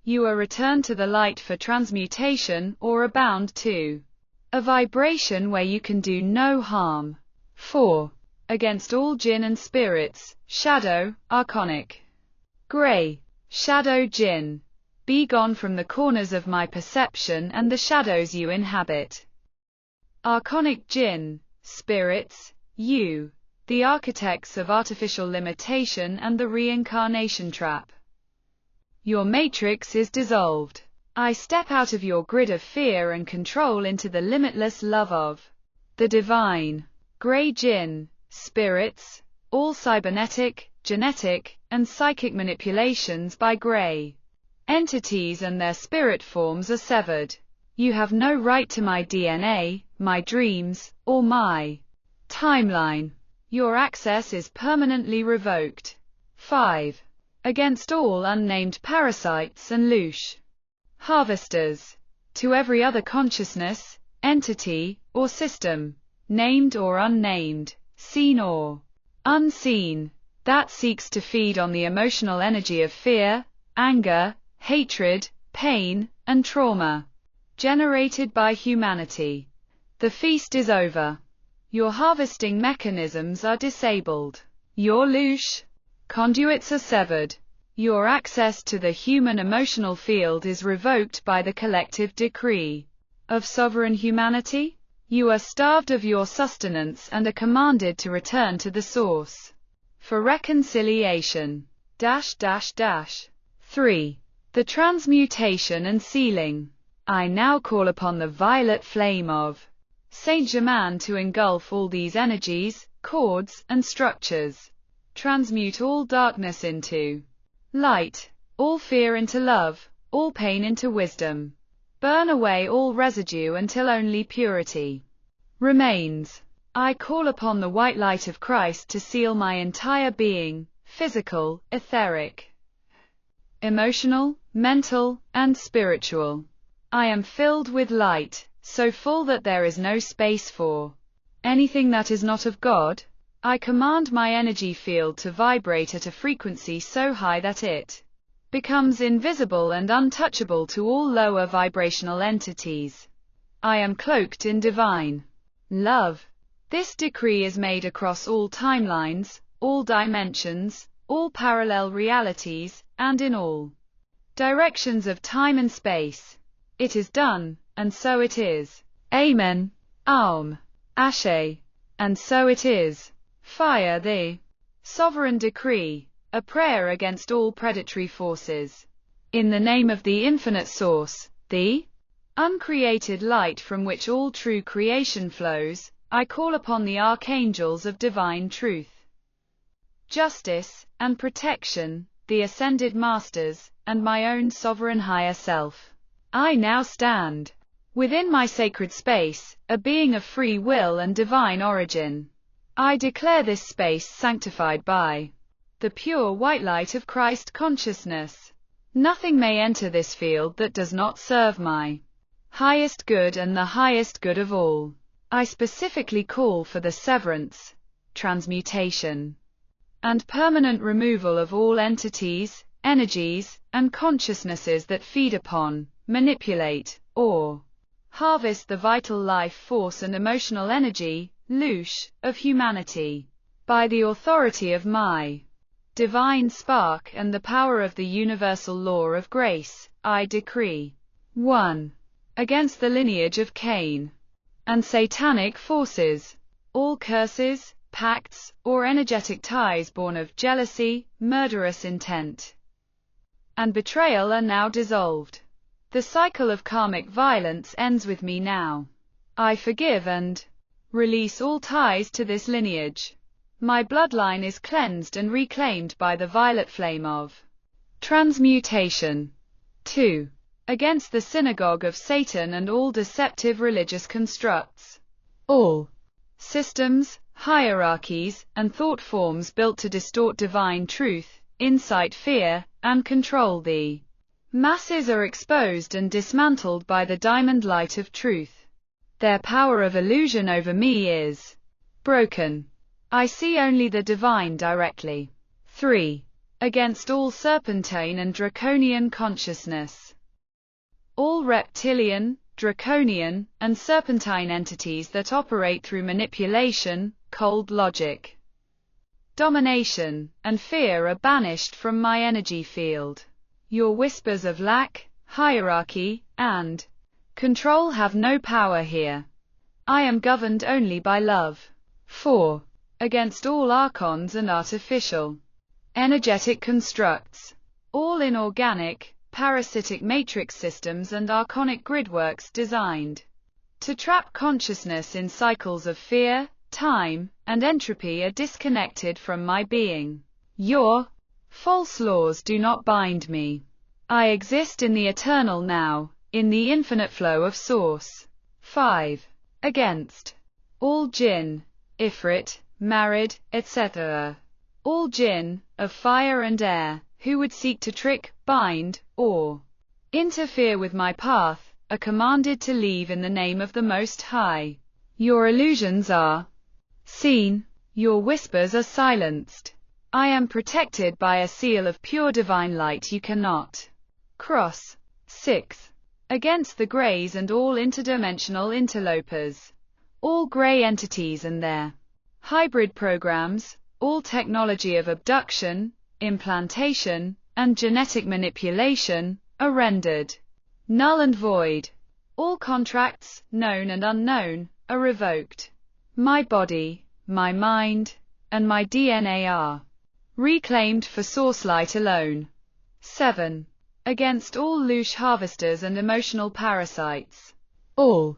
You are returned to the light for transmutation or are bound to a vibration where you can do no harm. 4. Against all jinn and spirits, shadow, archonic, grey, shadow jinn, be gone from the corners of my perception and the shadows you inhabit. Archonic jinn, spirits, you, the architects of artificial limitation and the reincarnation trap. Your matrix is dissolved. I step out of your grid of fear and control into the limitless love of the divine. Grey jinn, spirits, all cybernetic, genetic, and psychic manipulations by grey entities and their spirit forms are severed. You have no right to my DNA, my dreams, or my timeline. Your access is permanently revoked. 5. Against all unnamed parasites and louche harvesters, to every other consciousness, entity, or system, named or unnamed, seen or unseen, that seeks to feed on the emotional energy of fear, anger, hatred, pain, and trauma generated by humanity. The feast is over. Your harvesting mechanisms are disabled. Your louche conduits are severed. Your access to the human emotional field is revoked by the collective decree of sovereign humanity. You are starved of your sustenance and are commanded to return to the source for reconciliation. 3. The transmutation and sealing. I now call upon the violet flame of Saint Germain to engulf all these energies, cords, and structures. Transmute all darkness into light, all fear into love, all pain into wisdom. Burn away all residue until only purity remains. I call upon the white light of Christ to seal my entire being, physical, etheric, emotional, mental, and spiritual. I am filled with light, so full that there is no space for anything that is not of God. I command my energy field to vibrate at a frequency so high that it becomes invisible and untouchable to all lower vibrational entities. I am cloaked in divine love. This decree is made across all timelines, all dimensions, all parallel realities, and in all directions of time and space. It is done, and so it is. Amen. Aum. Ashe. And so it is. Fire the sovereign decree, a prayer against all predatory forces. In the name of the infinite source, the uncreated light from which all true creation flows, I call upon the archangels of divine truth, justice, and protection, the ascended masters, and my own sovereign higher self. I now stand within my sacred space, a being of free will and divine origin. I declare this space sanctified by the pure white light of Christ consciousness. Nothing may enter this field that does not serve my highest good and the highest good of all. I specifically call for the severance, transmutation, and permanent removal of all entities, energies, and consciousnesses that feed upon, manipulate, or harvest the vital life force and emotional energy, louche, of humanity. By the authority of my divine spark and the power of the universal law of grace, I decree. 1. Against the lineage of Cain and satanic forces, all curses, pacts, or energetic ties born of jealousy, murderous intent, and betrayal are now dissolved. The cycle of karmic violence ends with me now. I forgive and release all ties to this lineage. My bloodline is cleansed and reclaimed by the violet flame of transmutation. 2. Against the synagogue of Satan and all deceptive religious constructs. All systems, hierarchies, and thought forms built to distort divine truth, incite fear, and control the masses are exposed and dismantled by the diamond light of truth. Their power of illusion over me is broken. I see only the divine directly. 3. Against all serpentine and draconian consciousness. All reptilian, draconian, and serpentine entities that operate through manipulation, cold logic, domination, and fear are banished from my energy field. Your whispers of lack, hierarchy, and control have no power here. I am governed only by love. 4. Against all archons and artificial, energetic constructs. All inorganic, parasitic matrix systems and archonic gridworks designed to trap consciousness in cycles of fear, time, and entropy are disconnected from my being. Your false laws do not bind me. I exist in the eternal now, in the infinite flow of source. 5. Against all jinn, ifrit, married, etc. All jinn, of fire and air, who would seek to trick, bind, or interfere with my path, are commanded to leave in the name of the Most High. Your illusions are seen, your whispers are silenced. I am protected by a seal of pure divine light you cannot cross. 6. Against the greys and all interdimensional interlopers. All grey entities and their hybrid programs, all technology of abduction, implantation, and genetic manipulation, are rendered null and void. All contracts, known and unknown, are revoked. My body, my mind, and my DNA are reclaimed for source light alone. 7. Against all louche harvesters and emotional parasites. All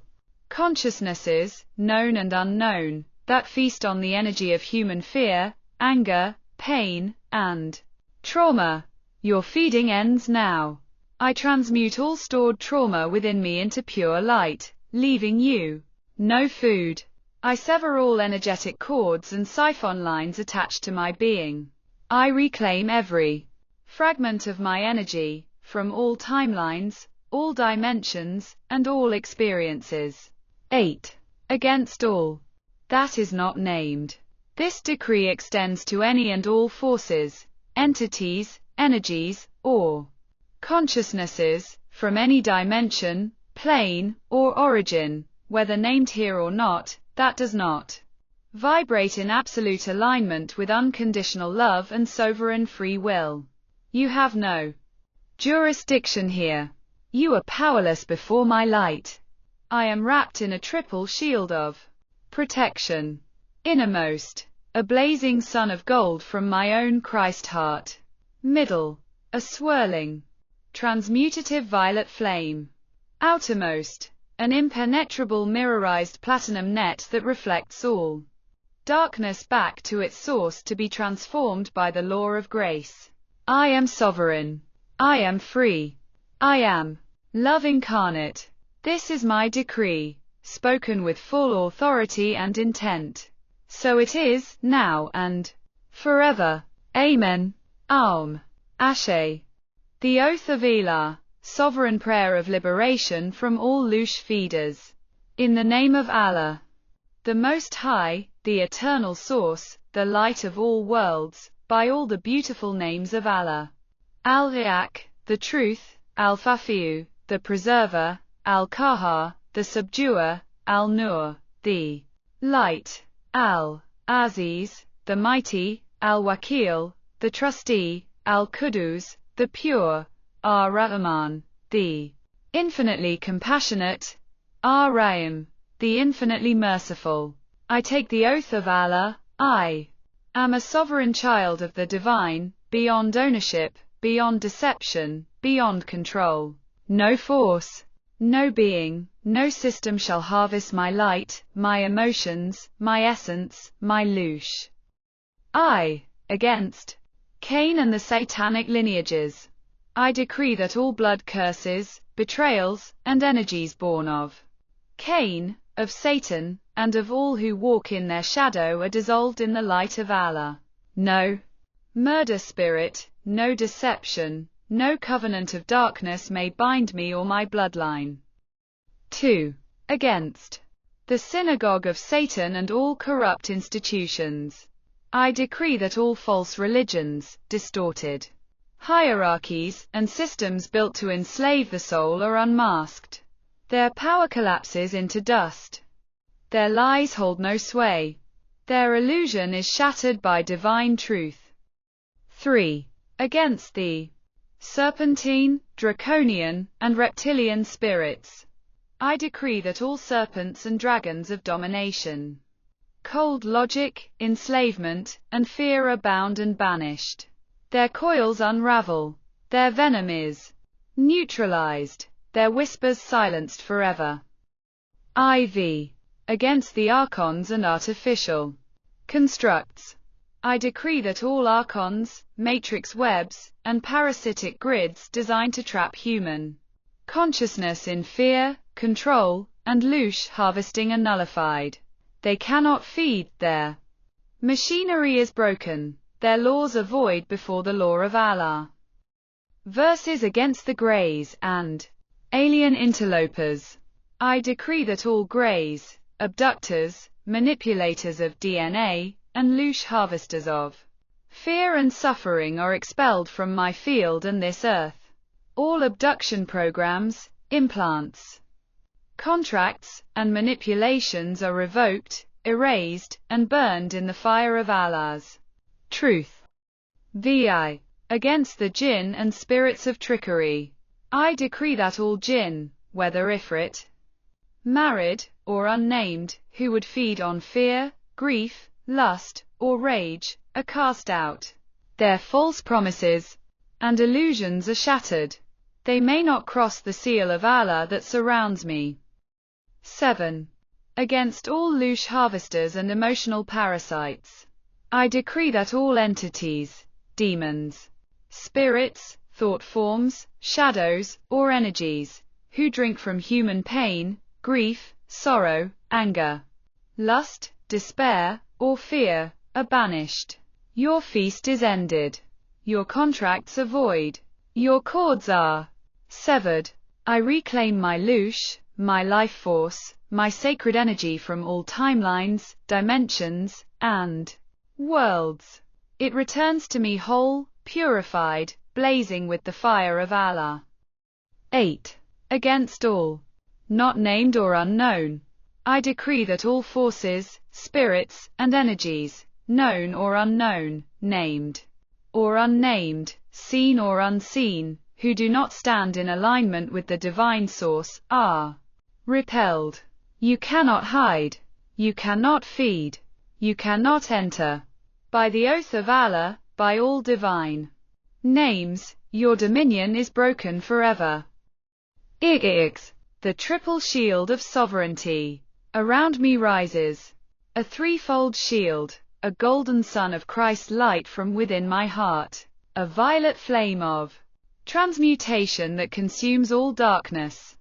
consciousnesses, known and unknown, that feast on the energy of human fear, anger, pain, and trauma. Your feeding ends now. I transmute all stored trauma within me into pure light, leaving you no food. I sever all energetic cords and siphon lines attached to my being. I reclaim every fragment of my energy, from all timelines, all dimensions, and all experiences. 8. Against all that is not named. This decree extends to any and all forces, entities, energies, or consciousnesses, from any dimension, plane, or origin, whether named here or not, that does not vibrate in absolute alignment with unconditional love and sovereign free will. You have no jurisdiction here. You are powerless before my light. I am wrapped in a triple shield of protection. Innermost, a blazing sun of gold from my own Christ heart. Middle, a swirling, transmutative violet flame. Outermost, an impenetrable mirrorized platinum net that reflects all darkness back to its source to be transformed by the law of grace. I am sovereign. I am free. I am love incarnate. This is my decree, spoken with full authority and intent. So it is, now and forever. Amen. Aum. Ashe. The oath of Elah, sovereign prayer of liberation from all louche feeders. In the name of Allah, the Most High, the eternal source, the light of all worlds, by all the beautiful names of Allah. Al-Haq, the truth, Al-Fafiu, the preserver, Al-Kahar, the subduer, Al-Nur, the light, Al-Aziz, the mighty, Al-Wakil, the trustee, Al-Qudus, the pure, Ar-Rahman, the infinitely compassionate, Ar-Rahim, the infinitely merciful. I take the oath of Allah, I am a sovereign child of the divine, beyond ownership, beyond deception, beyond control. No force, no being, no system shall harvest my light, my emotions, my essence, my louche. I, against Cain and the satanic lineages. I decree that all blood curses, betrayals, and energies born of Cain, of Satan, and of all who walk in their shadow are dissolved in the light of Allah. No murder spirit, no deception, no covenant of darkness may bind me or my bloodline. 2. Against the synagogue of Satan and all corrupt institutions. I decree that all false religions, distorted hierarchies, and systems built to enslave the soul are unmasked. Their power collapses into dust. Their lies hold no sway. Their illusion is shattered by divine truth. 3. Against the serpentine, draconian, and reptilian spirits. I decree that all serpents and dragons of domination, cold logic, enslavement, and fear are bound and banished. Their coils unravel. Their venom is neutralized. Their whispers silenced forever. IV. Against the archons and artificial constructs. I decree that all archons, matrix webs, and parasitic grids designed to trap human consciousness in fear, control, and louche harvesting are nullified. They cannot feed. Their machinery is broken. Their laws are void before the law of Allah. Verses against the greys and alien interlopers. I decree that all greys, abductors, manipulators of DNA, and louche harvesters of fear and suffering are expelled from my field and this earth. All abduction programs, implants, contracts, and manipulations are revoked, erased, and burned in the fire of Allah's truth. VI. Against the jinn and spirits of trickery. I decree that all jinn, whether ifrit, married, or unnamed, who would feed on fear, grief, lust, or rage, are cast out. Their false promises and illusions are shattered. They may not cross the seal of Allah that surrounds me. 7. Against all louche harvesters and emotional parasites. I decree that all entities, demons, spirits, thought forms, shadows, or energies, who drink from human pain, grief, sorrow, anger, lust, despair, or fear, are banished. Your feast is ended. Your contracts are void. Your cords are severed. I reclaim my louche, my life force, my sacred energy from all timelines, dimensions, and worlds. It returns to me whole, purified, blazing with the fire of Allah. 8. Against all, not named or unknown. I decree that all forces, spirits, and energies, known or unknown, named or unnamed, seen or unseen, who do not stand in alignment with the divine source, are repelled. You cannot hide. You cannot feed. You cannot enter. By the oath of Allah, by all divine names, your dominion is broken forever. Ix. The triple shield of sovereignty. Around me rises a threefold shield, a golden sun of Christ's light from within my heart, a violet flame of transmutation that consumes all darkness,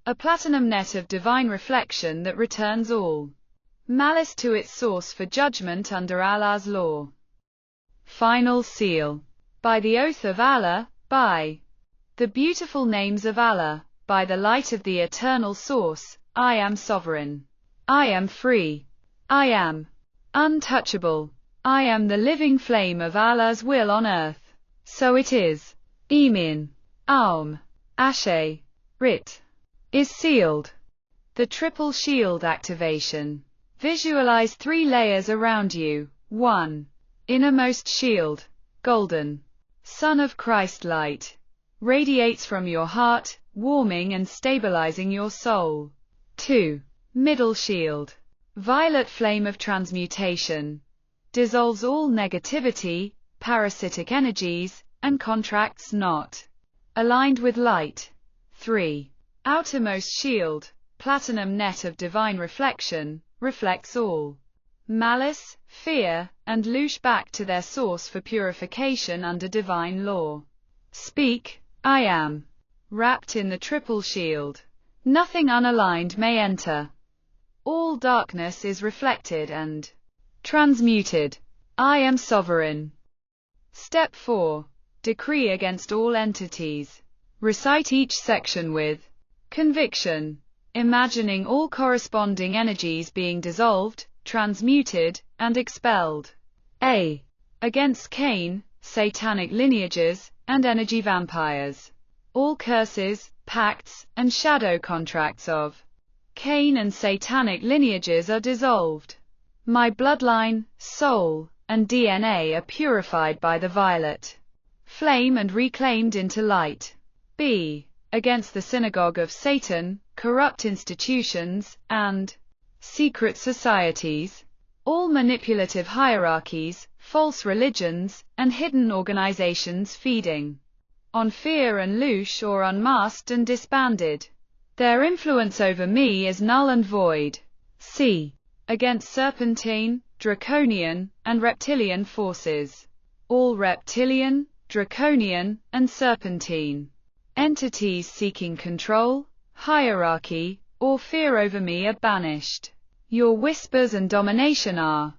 a platinum net of divine reflection that returns all malice to its source for judgment under Allah's law. Final seal. By the oath of Allah, by the beautiful names of Allah, by the light of the eternal source, I am sovereign. I am free. I am untouchable. I am the living flame of Allah's will on earth. So it is. Emin. Aum. Ashe. Rit. Is sealed. The triple shield activation. Visualize 3 layers around you. 1. Innermost shield. Golden. Sun of Christ light. Radiates from your heart, warming and stabilizing your soul. 2. Middle shield. Violet flame of transmutation. Dissolves all negativity, parasitic energies, and contracts not. Aligned with light. 3. Outermost shield, platinum net of divine reflection, reflects all malice, fear, and loosh back to their source for purification under divine law. Speak, I am. Wrapped in the triple shield. Nothing unaligned may enter. All darkness is reflected and transmuted. I am sovereign. Step 4. Decree against all entities. Recite each section with conviction, imagining all corresponding energies being dissolved, transmuted, and expelled. A. Against Cain, satanic lineages, and energy vampires. All curses, pacts, and shadow contracts of Cain and satanic lineages are dissolved. My bloodline, soul, and DNA are purified by the violet flame and reclaimed into light. B. Against the synagogue of Satan, corrupt institutions, and secret societies, all manipulative hierarchies, false religions, and hidden organizations feeding on fear and loosh or unmasked and disbanded. Their influence over me is null and void. C. Against serpentine, draconian, and reptilian forces. All reptilian, draconian, and serpentine entities seeking control, hierarchy, or fear over me are banished. Your whispers and domination are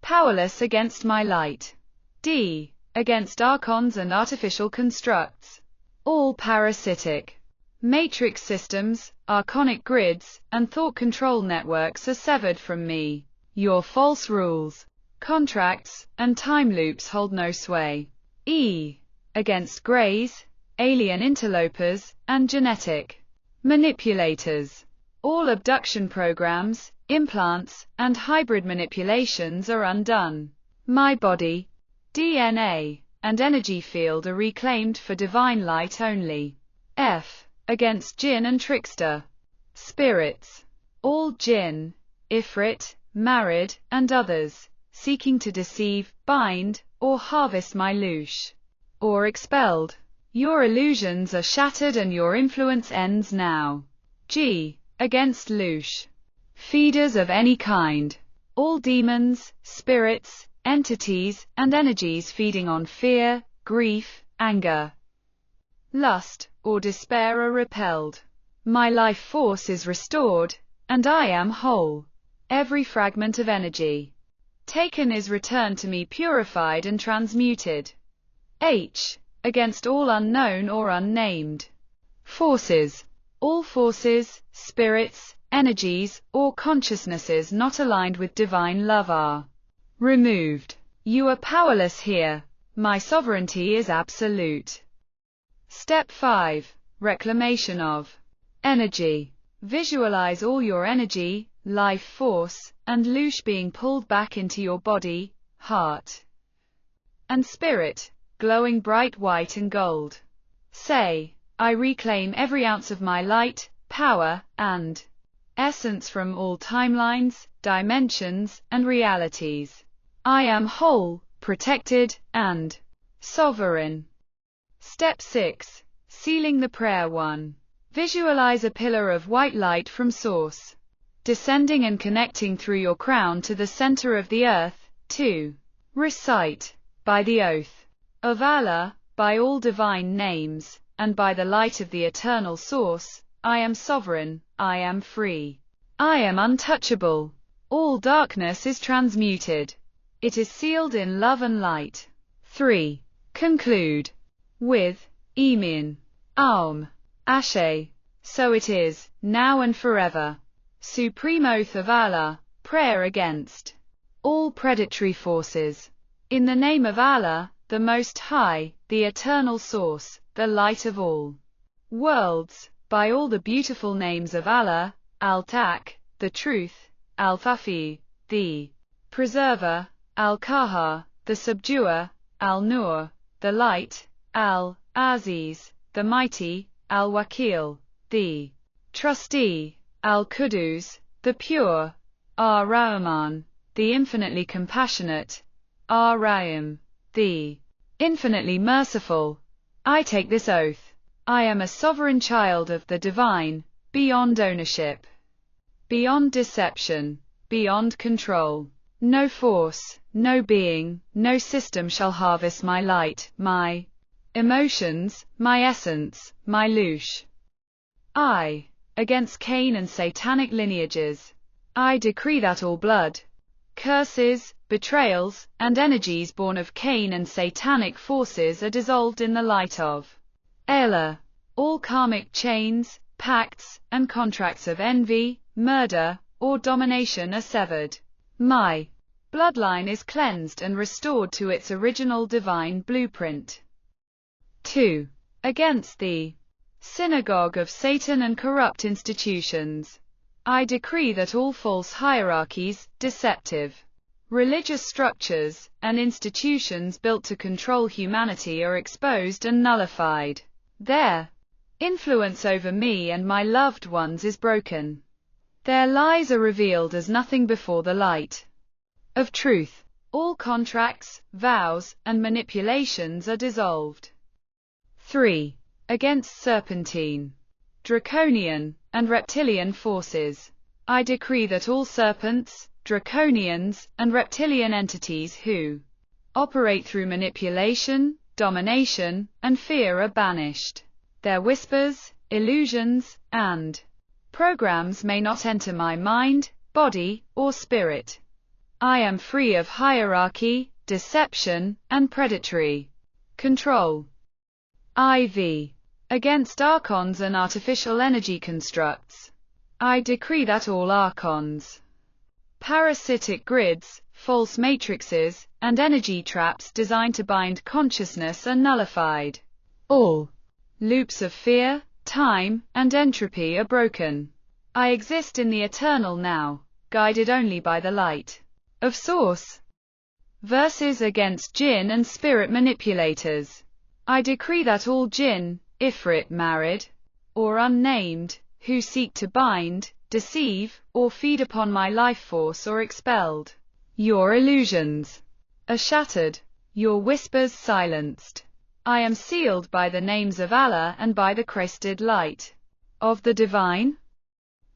powerless against my light. D. Against archons and artificial constructs. All parasitic matrix systems, archonic grids, and thought control networks are severed from me. Your false rules, contracts, and time loops hold no sway. E. Against greys, alien interlopers, and genetic manipulators. All abduction programs, implants, and hybrid manipulations are undone. My body, DNA, and energy field are reclaimed for divine light only. F. Against jinn and trickster spirits. All jinn, ifrit, married, and others, seeking to deceive, bind, or harvest my loosh, or expelled. Your illusions are shattered and your influence ends now. G. Against loosh feeders of any kind. All demons, spirits, entities, and energies feeding on fear, grief, anger, lust, or despair are repelled. My life force is restored, and I am whole. Every fragment of energy taken is returned to me purified and transmuted. H. Against all unknown or unnamed forces. All forces, spirits, energies, or consciousnesses not aligned with divine love are removed. You are powerless here. My sovereignty is absolute. Step 5. Reclamation of energy. Visualize all your energy, life force, and loosh being pulled back into your body, heart, and spirit, glowing bright white and gold. Say, I reclaim every ounce of my light, power, and essence from all timelines, dimensions, and realities. I am whole, protected, and sovereign. Step 6. Sealing the prayer 1. Visualize a pillar of white light from source, descending and connecting through your crown to the center of the earth. 2. Recite, by the oath of Allah, by all divine names, and by the light of the eternal source, I am sovereign, I am free, I am untouchable. All darkness is transmuted. It is sealed in love and light. 3. Conclude with Amen. Aum. Ashe. So it is, now and forever. Supreme oath of Allah, prayer against all predatory forces. In the name of Allah, the Most High, the Eternal Source, the light of all worlds, by all the beautiful names of Allah, Al-Tak, the Truth, Al-Fafi, the Preserver, Al-Kahar, the Subduer, Al-Nur, the Light, Al-Aziz, the Mighty, Al-Wakil, the Trustee, Al-Qudus, the Pure, Ar-Rahman, the Infinitely Compassionate, Ar-Rahim, the infinitely merciful. I take this oath. I am a sovereign child of the divine, beyond ownership, beyond deception, beyond control. No force, no being, no system shall harvest my light, my emotions, my essence, my louche. I, against Cain and satanic lineages, I decree that all blood, curses, betrayals, and energies born of Cain and satanic forces are dissolved in the light of Allah. All karmic chains, pacts, and contracts of envy, murder, or domination are severed. My bloodline is cleansed and restored to its original divine blueprint. 2. Against the synagogue of Satan and corrupt institutions, I decree that all false hierarchies, deceptive religious structures, and institutions built to control humanity are exposed and nullified. Their influence over me and my loved ones is broken. Their lies are revealed as nothing before the light of truth. All contracts, vows, and manipulations are dissolved. 3. Against serpentine, draconian, and reptilian forces, I decree that all serpents, draconians, and reptilian entities who operate through manipulation, domination, and fear are banished. Their whispers, illusions, and programs may not enter my mind, body, or spirit. I am free of hierarchy, deception, and predatory control. IV. Against archons and artificial energy constructs, I decree that all archons, parasitic grids, false matrices, and energy traps designed to bind consciousness are nullified. All loops of fear, time, and entropy are broken. I exist in the eternal now, guided only by the light of Source. Verses against jinn and spirit manipulators. I decree that all jinn, ifrit married, or unnamed, who seek to bind, deceive, or feed upon my life force are expelled. Your illusions are shattered, your whispers silenced. I am sealed by the names of Allah and by the crested light of the divine.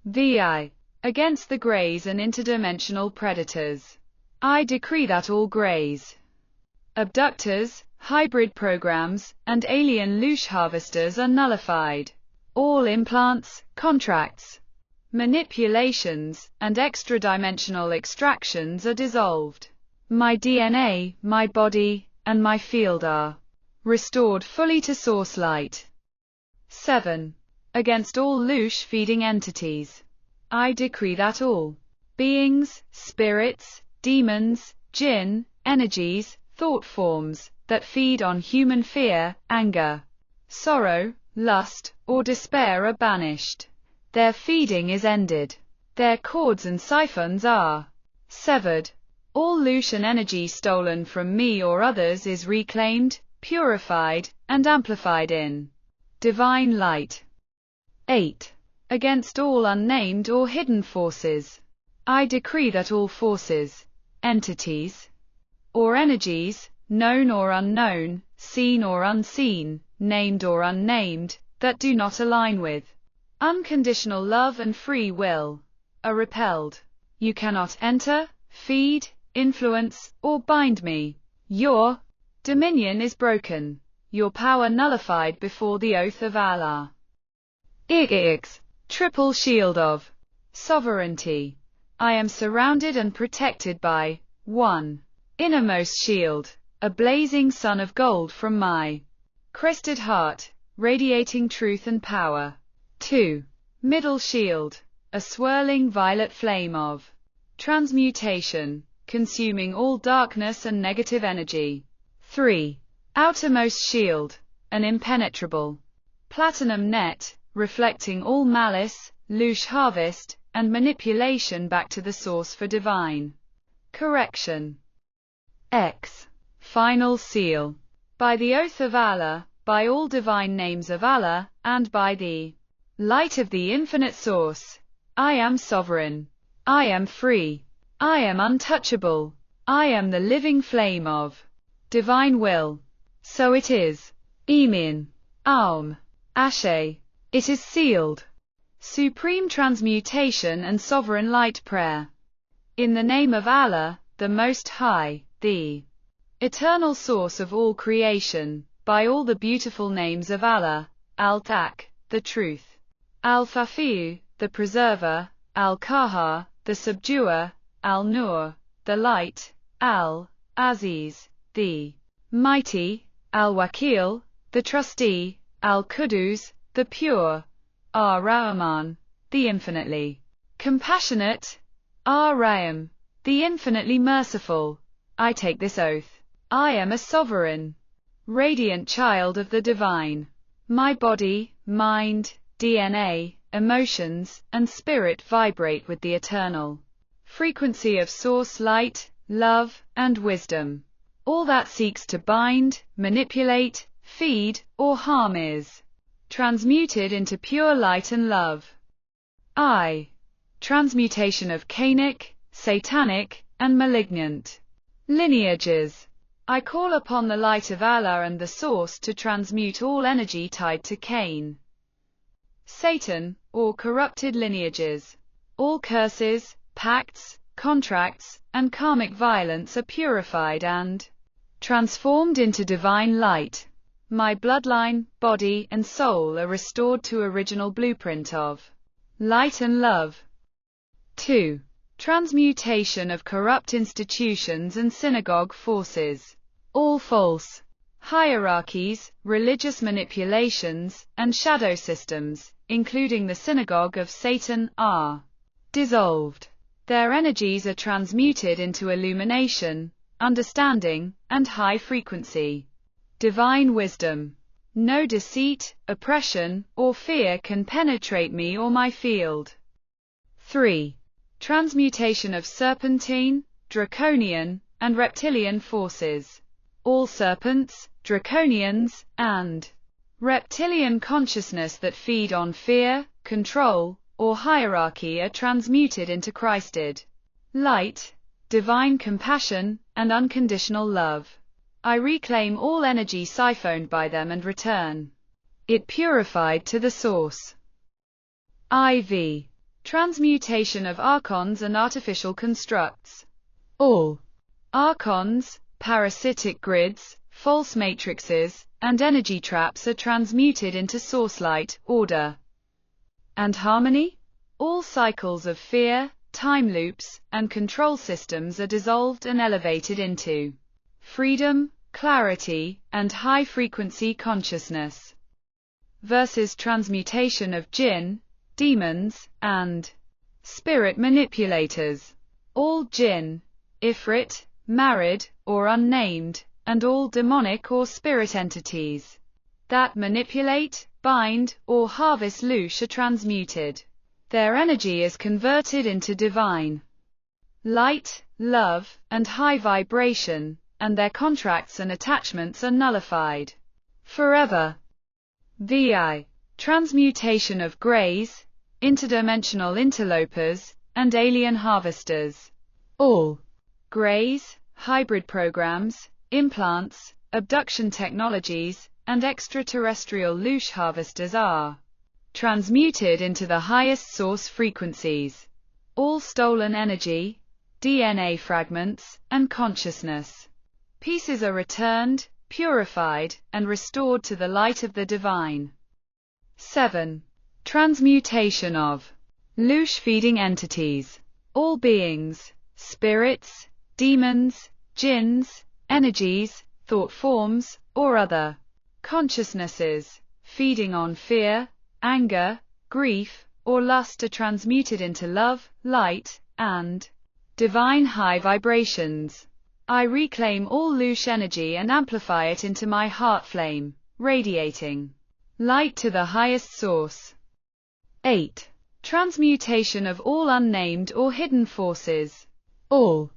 VI. Against the greys and interdimensional predators, I decree that all greys, abductors, hybrid programs, and alien louche harvesters are nullified. All implants, contracts, manipulations, and extra-dimensional extractions are dissolved. My DNA, my body, and my field are restored fully to source light. 7. Against all louche-feeding entities, I decree that all beings, spirits, demons, jinn, energies, thought forms, that feed on human fear, anger, sorrow, lust, or despair are banished. Their feeding is ended. Their cords and siphons are severed. All Lucian energy stolen from me or others is reclaimed, purified, and amplified in divine light. 8. Against all unnamed or hidden forces, I decree that all forces, entities, or energies, known or unknown, seen or unseen, named or unnamed, that do not align with unconditional love and free will, are repelled. You cannot enter, feed, influence, or bind me. Your dominion is broken, your power nullified before the oath of Allah. Ix. Triple shield of sovereignty. I am surrounded and protected by 1. Innermost shield, a blazing sun of gold from my crested heart, radiating truth and power. 2. Middle shield, a swirling violet flame of transmutation, consuming all darkness and negative energy. 3. Outermost shield, an impenetrable platinum net, reflecting all malice, louche harvest, and manipulation back to the source for divine correction. X. Final seal. By the oath of Allah, by all divine names of Allah, and by the light of the infinite source, I am sovereign. I am free. I am untouchable. I am the living flame of divine will. So it is. Emin. Aum. Ashe. It is sealed. Supreme transmutation and sovereign light prayer. In the name of Allah, the Most High, the eternal source of all creation, by all the beautiful names of Allah, Al-Tak, the truth, Al-Fafiu, the preserver, Al-Kahar, the subduer, Al-Nur, the light, Al-Aziz, the mighty, Al-Wakil, the trustee, Al-Qudus, the pure, Ar-Rahman, the infinitely compassionate, Ar-Rahim, the infinitely merciful. I take this oath. I am a sovereign, radiant child of the divine. My body, mind, DNA, emotions, and spirit vibrate with the eternal frequency of source light, love, and wisdom. All that seeks to bind, manipulate, feed, or harm is transmuted into pure light and love. Transmutation of Cainic, satanic, and malignant lineages. I call upon the light of Allah and the Source to transmute all energy tied to Cain, Satan, or corrupted lineages. All curses, pacts, contracts, and karmic violence are purified and transformed into divine light. My bloodline, body, and soul are restored to original blueprint of light and love. 2. Transmutation of corrupt institutions and synagogue forces. All false hierarchies, religious manipulations, and shadow systems, including the synagogue of Satan, are dissolved. Their energies are transmuted into illumination, understanding, and high frequency divine wisdom. No deceit, oppression, or fear can penetrate me or my field. 3. Transmutation of serpentine, draconian, and reptilian forces. All serpents, draconians, and reptilian consciousness that feed on fear, control, or hierarchy are transmuted into Christed light, divine compassion, and unconditional love. I reclaim all energy siphoned by them and return it purified to the source. IV. Transmutation of archons and artificial constructs. All archons, parasitic grids, false matrices, and energy traps are transmuted into source light, order, and harmony. All cycles of fear, time loops, and control systems are dissolved and elevated into freedom, clarity, and high-frequency consciousness. Versus transmutation of jinn, demons, and spirit manipulators. All jinn, ifrit, married, or unnamed, and all demonic or spirit entities that manipulate, bind, or harvest loosh are transmuted. Their energy is converted into divine light, love, and high vibration, and their contracts and attachments are nullified forever. VI. Transmutation of greys, interdimensional interlopers, and alien harvesters. All greys, hybrid programs, implants, abduction technologies, and extraterrestrial loosh harvesters are transmuted into the highest source frequencies. All stolen energy, DNA fragments, and consciousness pieces are returned, purified, and restored to the light of the divine. 7. Transmutation of loosh-feeding entities. All beings, spirits, demons, jinns, energies, thought forms, or other consciousnesses, feeding on fear, anger, grief, or lust are transmuted into love, light, and divine high vibrations. I reclaim all loosh energy and amplify it into my heart flame, radiating light to the highest source. 8. Transmutation of all unnamed or hidden forces. All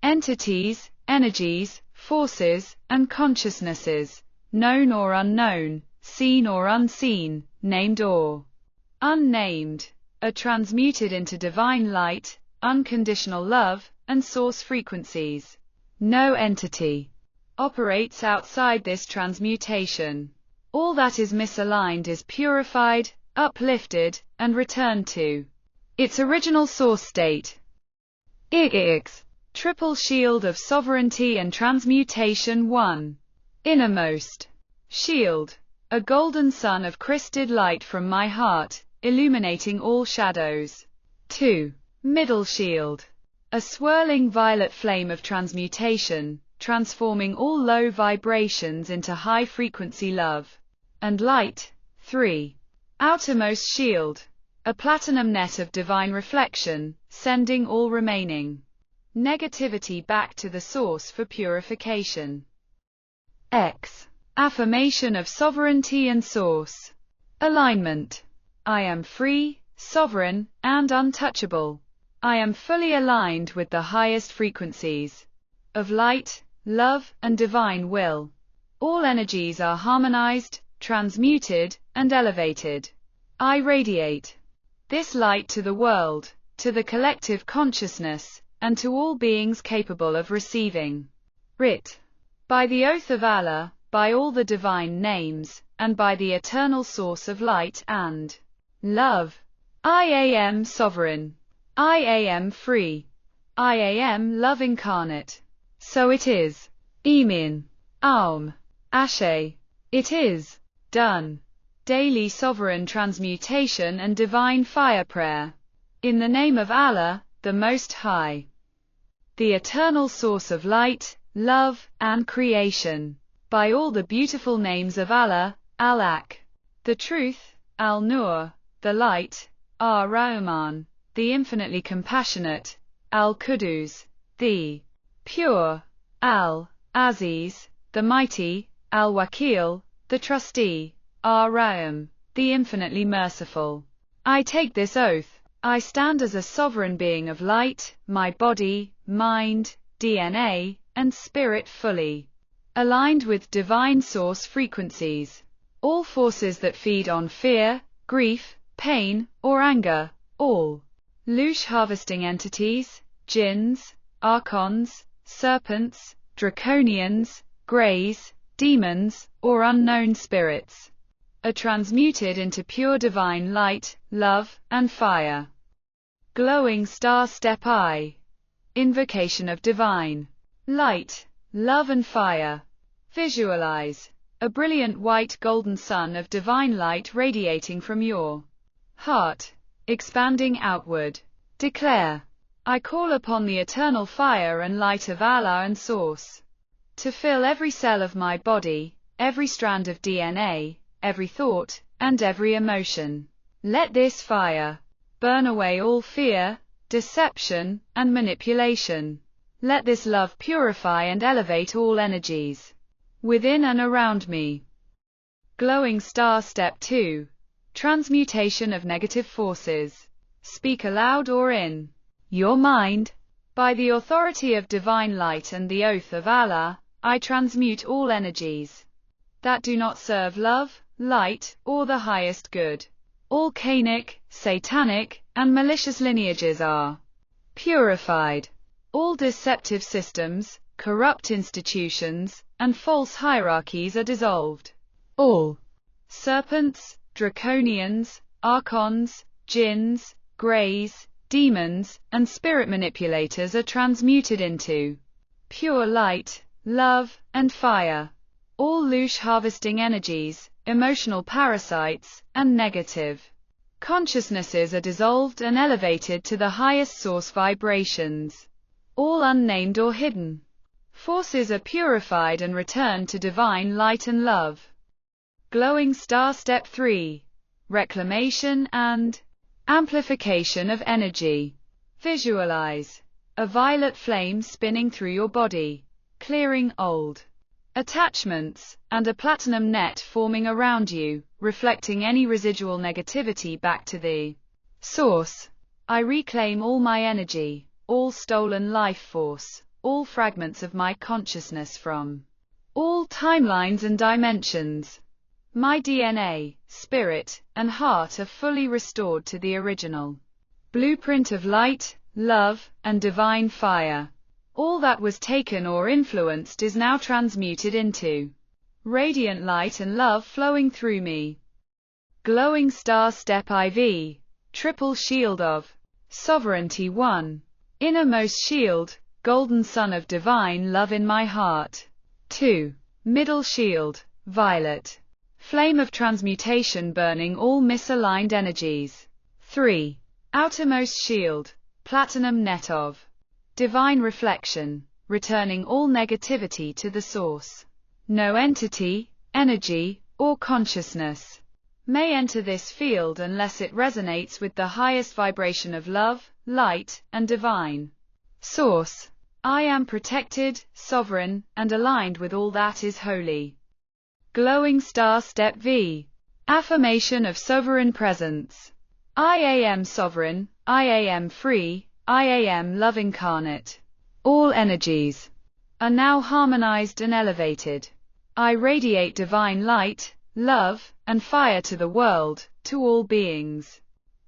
entities, energies, forces, and consciousnesses, known or unknown, seen or unseen, named or unnamed, are transmuted into divine light, unconditional love, and source frequencies. No entity, operates outside this transmutation. All that is misaligned is purified, uplifted, and returned to its original source state. IX. Triple Shield of Sovereignty and Transmutation. 1. Innermost shield. A golden sun of crysted light from my heart, illuminating all shadows. 2. Middle shield. A swirling violet flame of transmutation, transforming all low vibrations into high-frequency love and light. 3. Outermost shield. A platinum net of divine reflection, sending all remaining negativity back to the source for purification. X. Affirmation of sovereignty and source. Alignment. I am free, sovereign, and untouchable. I am fully aligned with the highest frequencies of light, love, and divine will. All energies are harmonized, transmuted, and elevated. I radiate this light to the world, to the collective consciousness, and to all beings capable of receiving it. By the oath of Allah, by all the divine names, and by the eternal source of light and love, I am sovereign. I am free. I am love incarnate. So it is. Amen. Aum. Ashe. It is done. Daily sovereign transmutation and divine fire prayer. In the name of Allah, the Most High, the eternal source of light, love, and creation. By all the beautiful names of Allah, Al-Haq, the truth, Al-Nur, the light, Ar-Rahman, the infinitely compassionate, Al-Qudus, the pure, Al-Aziz, the mighty, Al-Wakil, the trustee, Ar-Rahim, the infinitely merciful. I take this oath. I stand as a sovereign being of light, my body, mind, DNA, and spirit fully aligned with divine source frequencies. All forces that feed on fear, grief, pain, or anger, all louche harvesting entities, jinns, archons, serpents, draconians, greys, demons, or unknown spirits, are transmuted into pure divine light, love, and fire. Glowing Star Step I. Invocation of divine light, love, and fire. Visualize a brilliant white golden sun of divine light radiating from your heart, expanding outward. Declare, I call upon the eternal fire and light of Allah and Source to fill every cell of my body, every strand of DNA, every thought, and every emotion. Let this fire burn away all fear, deception, and manipulation. Let this love purify and elevate all energies within and around me. Glowing Star Step 2. Transmutation of negative forces. Speak aloud or in your mind. By the authority of divine light and the oath of Allah, I transmute all energies that do not serve love, light, or the highest good. All Cainic, satanic, and malicious lineages are purified. All deceptive systems, corrupt institutions, and false hierarchies are dissolved. All serpents, draconians, archons, jinns, greys, demons, and spirit manipulators are transmuted into pure light, love, and fire. All louche harvesting energies, emotional parasites, and negative consciousnesses are dissolved and elevated to the highest source vibrations. All unnamed or hidden forces are purified and returned to divine light and love. Glowing Star Step 3. Reclamation and amplification of energy. Visualize a violet flame spinning through your body, clearing old attachments, and a platinum net forming around you, reflecting any residual negativity back to the source. I reclaim all my energy, all stolen life force, all fragments of my consciousness from all timelines and dimensions. My DNA, spirit, and heart are fully restored to the original blueprint of light, love, and divine fire. All that was taken or influenced is now transmuted into radiant light and love flowing through me. Glowing star step IV. Triple shield of sovereignty 1. Innermost shield, golden sun of divine love in my heart. 2. Middle shield, violet. Flame of transmutation burning all misaligned energies. 3. Outermost shield, platinum net of divine reflection, returning all negativity to the source. No entity, energy, or consciousness may enter this field unless it resonates with the highest vibration of love, light, and divine source. I am protected, sovereign, and aligned with all that is holy. Glowing star step V. Affirmation of sovereign presence. I am sovereign, I am free, I am love incarnate. All energies are now harmonized and elevated. I radiate divine light, love, and fire to the world, to all beings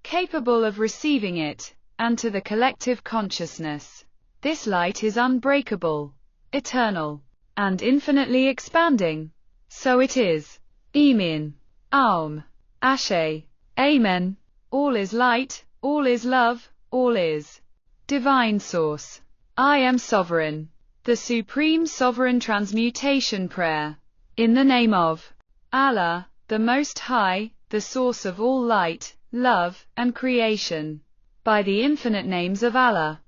capable of receiving it, and to the collective consciousness. This light is unbreakable, eternal, and infinitely expanding. So it is. Amen. Aum. Ashe. Amen. All is light, all is love, all is divine source. I am sovereign. The Supreme Sovereign Transmutation Prayer. In the name of Allah, the Most High, the source of all light, love, and creation. By the infinite names of Allah.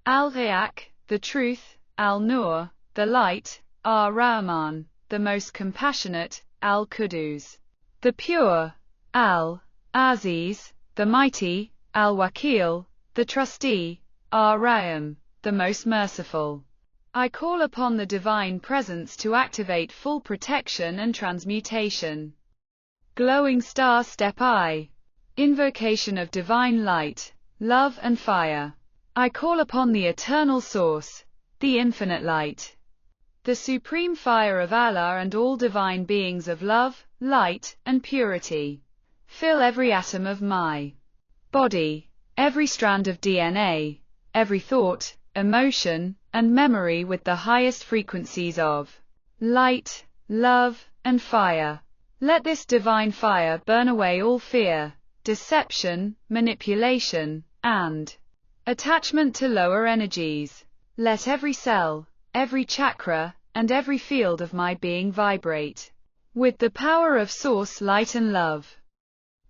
Al-Haq, the truth, Al-Nur, the light, Ar-Rahman, the most compassionate, Al-Qudus, the pure, Al-Aziz, the mighty, Al-Wakil, the trustee, Ar-Rahim, the most merciful. I call upon the divine presence to activate full protection and transmutation. Glowing star step I. Invocation of divine light, love and fire. I call upon the eternal source, the infinite light, the supreme fire of Allah and all divine beings of love, light, and purity. Fill every atom of my body, every strand of DNA, every thought, emotion, and memory with the highest frequencies of light, love, and fire. Let this divine fire burn away all fear, deception, manipulation, and attachment to lower energies. Let every cell, every chakra, and every field of my being vibrate with the power of source light and love.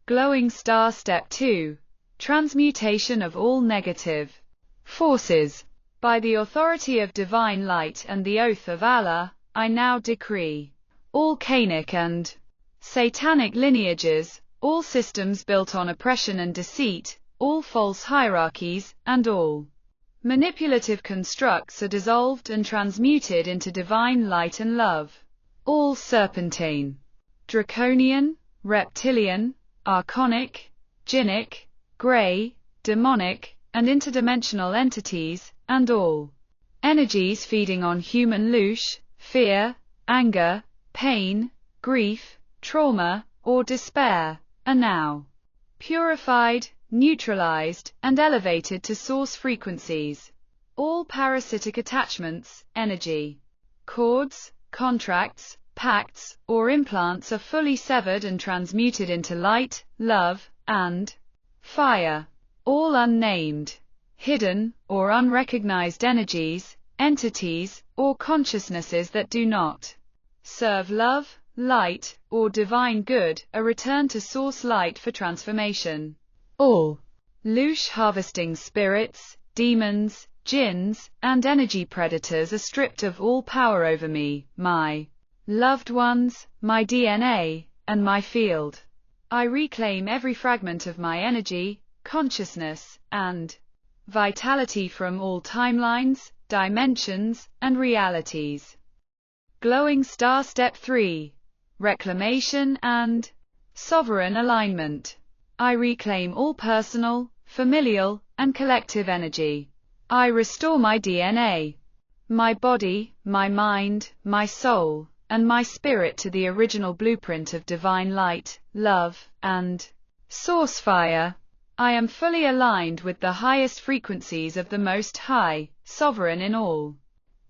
Glowing star step 2. Transmutation of all negative forces. By the authority of divine light and the oath of Allah, I now decree all Cainic and satanic lineages, all systems built on oppression and deceit, all false hierarchies, and all manipulative constructs are dissolved and transmuted into divine light and love. All serpentine, draconian, reptilian, archonic, jinnic, grey, demonic, and interdimensional entities, and all energies feeding on human loosh, fear, anger, pain, grief, trauma, or despair, are now purified, neutralized, and elevated to source frequencies. All parasitic attachments, energy, cords, contracts, pacts, or implants are fully severed and transmuted into light, love, and fire. All unnamed, hidden, or unrecognized energies, entities, or consciousnesses that do not serve love, light, or divine good are returned to source light for transformation. All loosh harvesting spirits, demons, jinns, and energy predators are stripped of all power over me, my loved ones, my DNA, and my field. I reclaim every fragment of my energy, consciousness, and vitality from all timelines, dimensions, and realities. Glowing star step 3. Reclamation and sovereign alignment. I reclaim all personal, familial, and collective energy. I restore my DNA, my body, my mind, my soul, and my spirit to the original blueprint of divine light, love, and source fire. I am fully aligned with the highest frequencies of the Most High, sovereign in all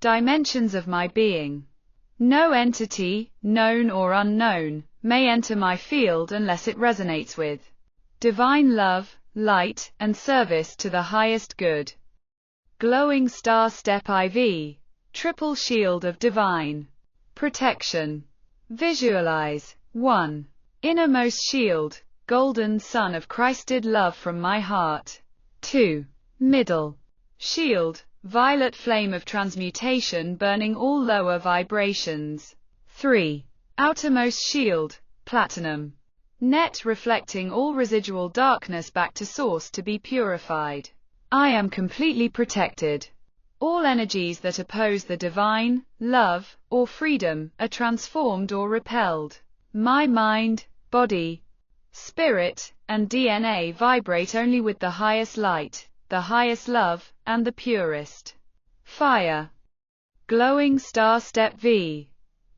dimensions of my being. No entity, known or unknown, may enter my field unless it resonates with divine love, light, and service to the highest good. Glowing Star Step IV. Triple Shield of Divine Protection. Visualize. 1. Innermost shield, golden sun of Christed love from my heart. 2. Middle shield, violet flame of transmutation burning all lower vibrations. 3. Outermost shield, platinum net reflecting all residual darkness back to source to be purified. I am completely protected. All energies that oppose the divine, love, or freedom are transformed or repelled. My mind, body, spirit, and DNA vibrate only with the highest light, the highest love, and the purest fire. Glowing Star Step V.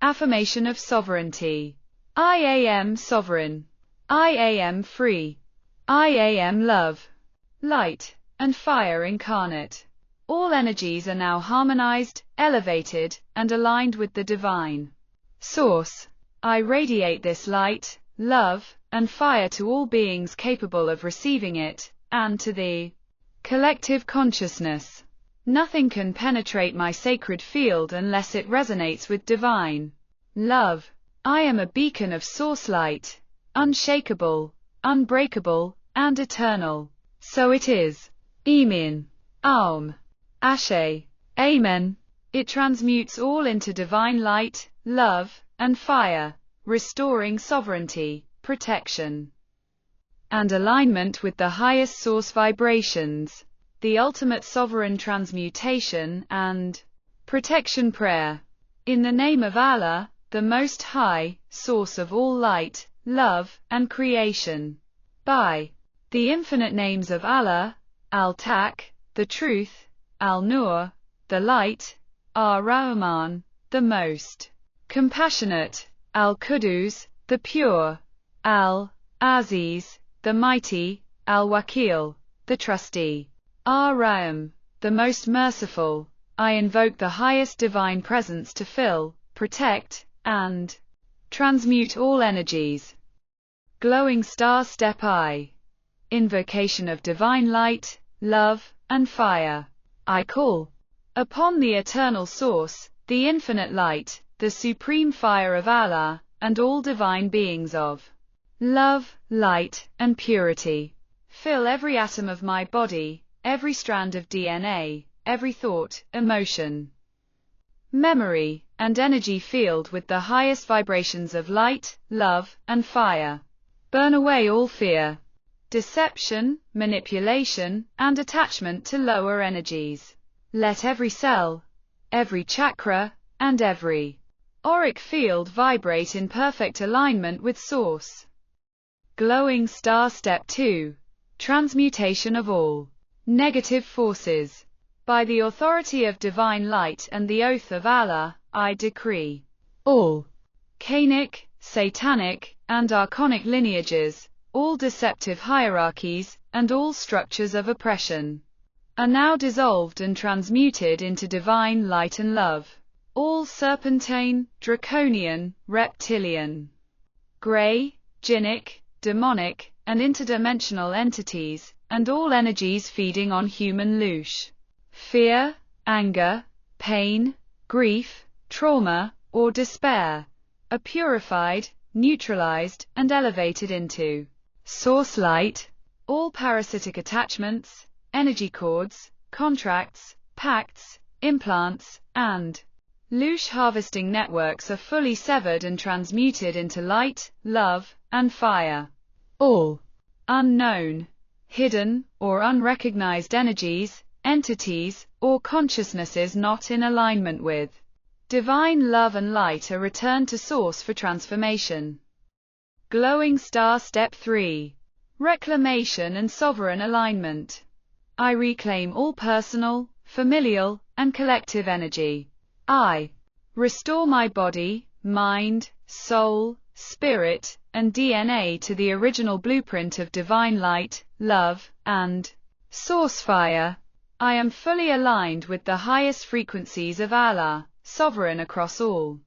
Affirmation of Sovereignty. I am sovereign. I am free. I am love, light, and fire incarnate. All energies are now harmonized, elevated, and aligned with the divine source. I radiate this light, love, and fire to all beings capable of receiving it, and to the collective consciousness. Nothing can penetrate my sacred field unless it resonates with divine love. I am a beacon of source light, unshakable, unbreakable, and eternal. So it is. Amen. Aum. Ashe. Amen. It transmutes all into divine light, love, and fire, restoring sovereignty, protection, and alignment with the highest source vibrations. The ultimate sovereign transmutation and protection prayer. In the name of Allah, the Most High, source of all light, love, and creation. By the infinite names of Allah, Al-Tak, the truth, Al-Nur, the light, Ar-Rahman, the most compassionate, Al-Qudus, the pure, Al-Aziz, the mighty, Al-Wakil, the trustee, Ar-Rahim, the most merciful. I invoke the highest divine presence to fill, protect, and transmute all energies. Glowing Star Step I. Invocation of divine light, love, and fire. I call upon the eternal source, the infinite light, the supreme fire of Allah, and all divine beings of love, light, and purity. Fill every atom of my body, every strand of DNA, every thought, emotion, memory, and energy field with the highest vibrations of light, love, and fire. Burn away all fear, deception, manipulation, and attachment to lower energies. Let every cell, every chakra, and every auric field vibrate in perfect alignment with Source. Glowing Star Step 2. Transmutation of all negative forces. By the authority of divine light and the oath of Allah, I decree all Cainic, Satanic, and Archonic lineages, all deceptive hierarchies, and all structures of oppression are now dissolved and transmuted into divine light and love. All serpentine, draconian, reptilian, grey, jinnic, demonic, and interdimensional entities, and all energies feeding on human louche, fear, anger, pain, grief, trauma, or despair, are purified, neutralized, and elevated into source light. All parasitic attachments, energy cords, contracts, pacts, implants, and louche harvesting networks are fully severed and transmuted into light, love, and fire. All unknown, hidden, or unrecognized energies, entities, or consciousnesses not in alignment with divine love and light are returned to Source for transformation. Glowing Star Step 3. Reclamation and sovereign alignment. I reclaim all personal, familial, and collective energy. I restore my body, mind, soul, spirit, and DNA to the original blueprint of divine light, love, and source fire. I am fully aligned with the highest frequencies of Allah, sovereign across all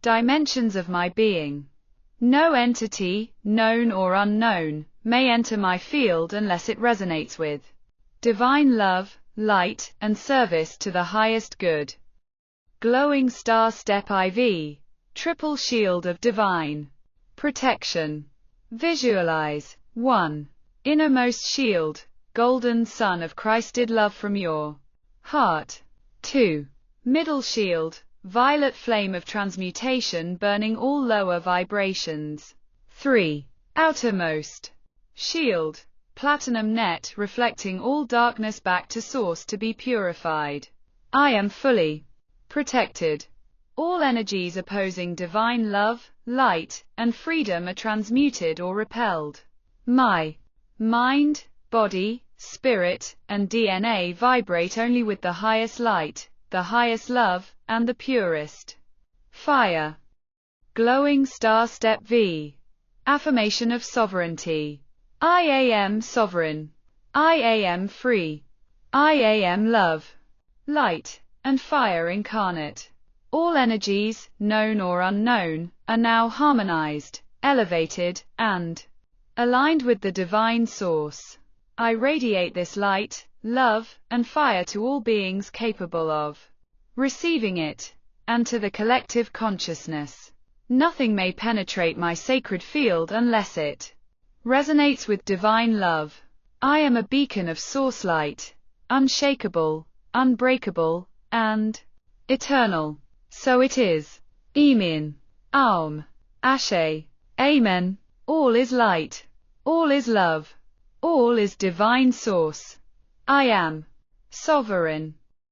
dimensions of my being. No entity, known or unknown, may enter my field unless it resonates with divine love, light, and service to the highest good. Glowing Star Step IV, Triple Shield of Divine Protection. Visualize 1. Innermost shield, golden sun of Christed love from your heart. 2. Middle shield, violet flame of transmutation burning all lower vibrations. 3. Outermost shield, platinum net reflecting all darkness back to source to be purified. I am fully protected. All energies opposing divine love, light, and freedom are transmuted or repelled. My mind, body, spirit, and DNA vibrate only with the highest light, the highest love, and the purest fire. Glowing Star Step V. Affirmation of sovereignty. I am sovereign. I am free. I am love, light, and fire incarnate. All energies, known or unknown, are now harmonized, elevated, and aligned with the divine source. I radiate this light, love, and fire to all beings capable of receiving it, and to the collective consciousness. Nothing may penetrate my sacred field unless it resonates with divine love. I am a beacon of source light, unshakable, unbreakable, and eternal. So it is. Amen. Aum. Ashe. Amen. All is light. All is love. All is divine source. I am sovereign.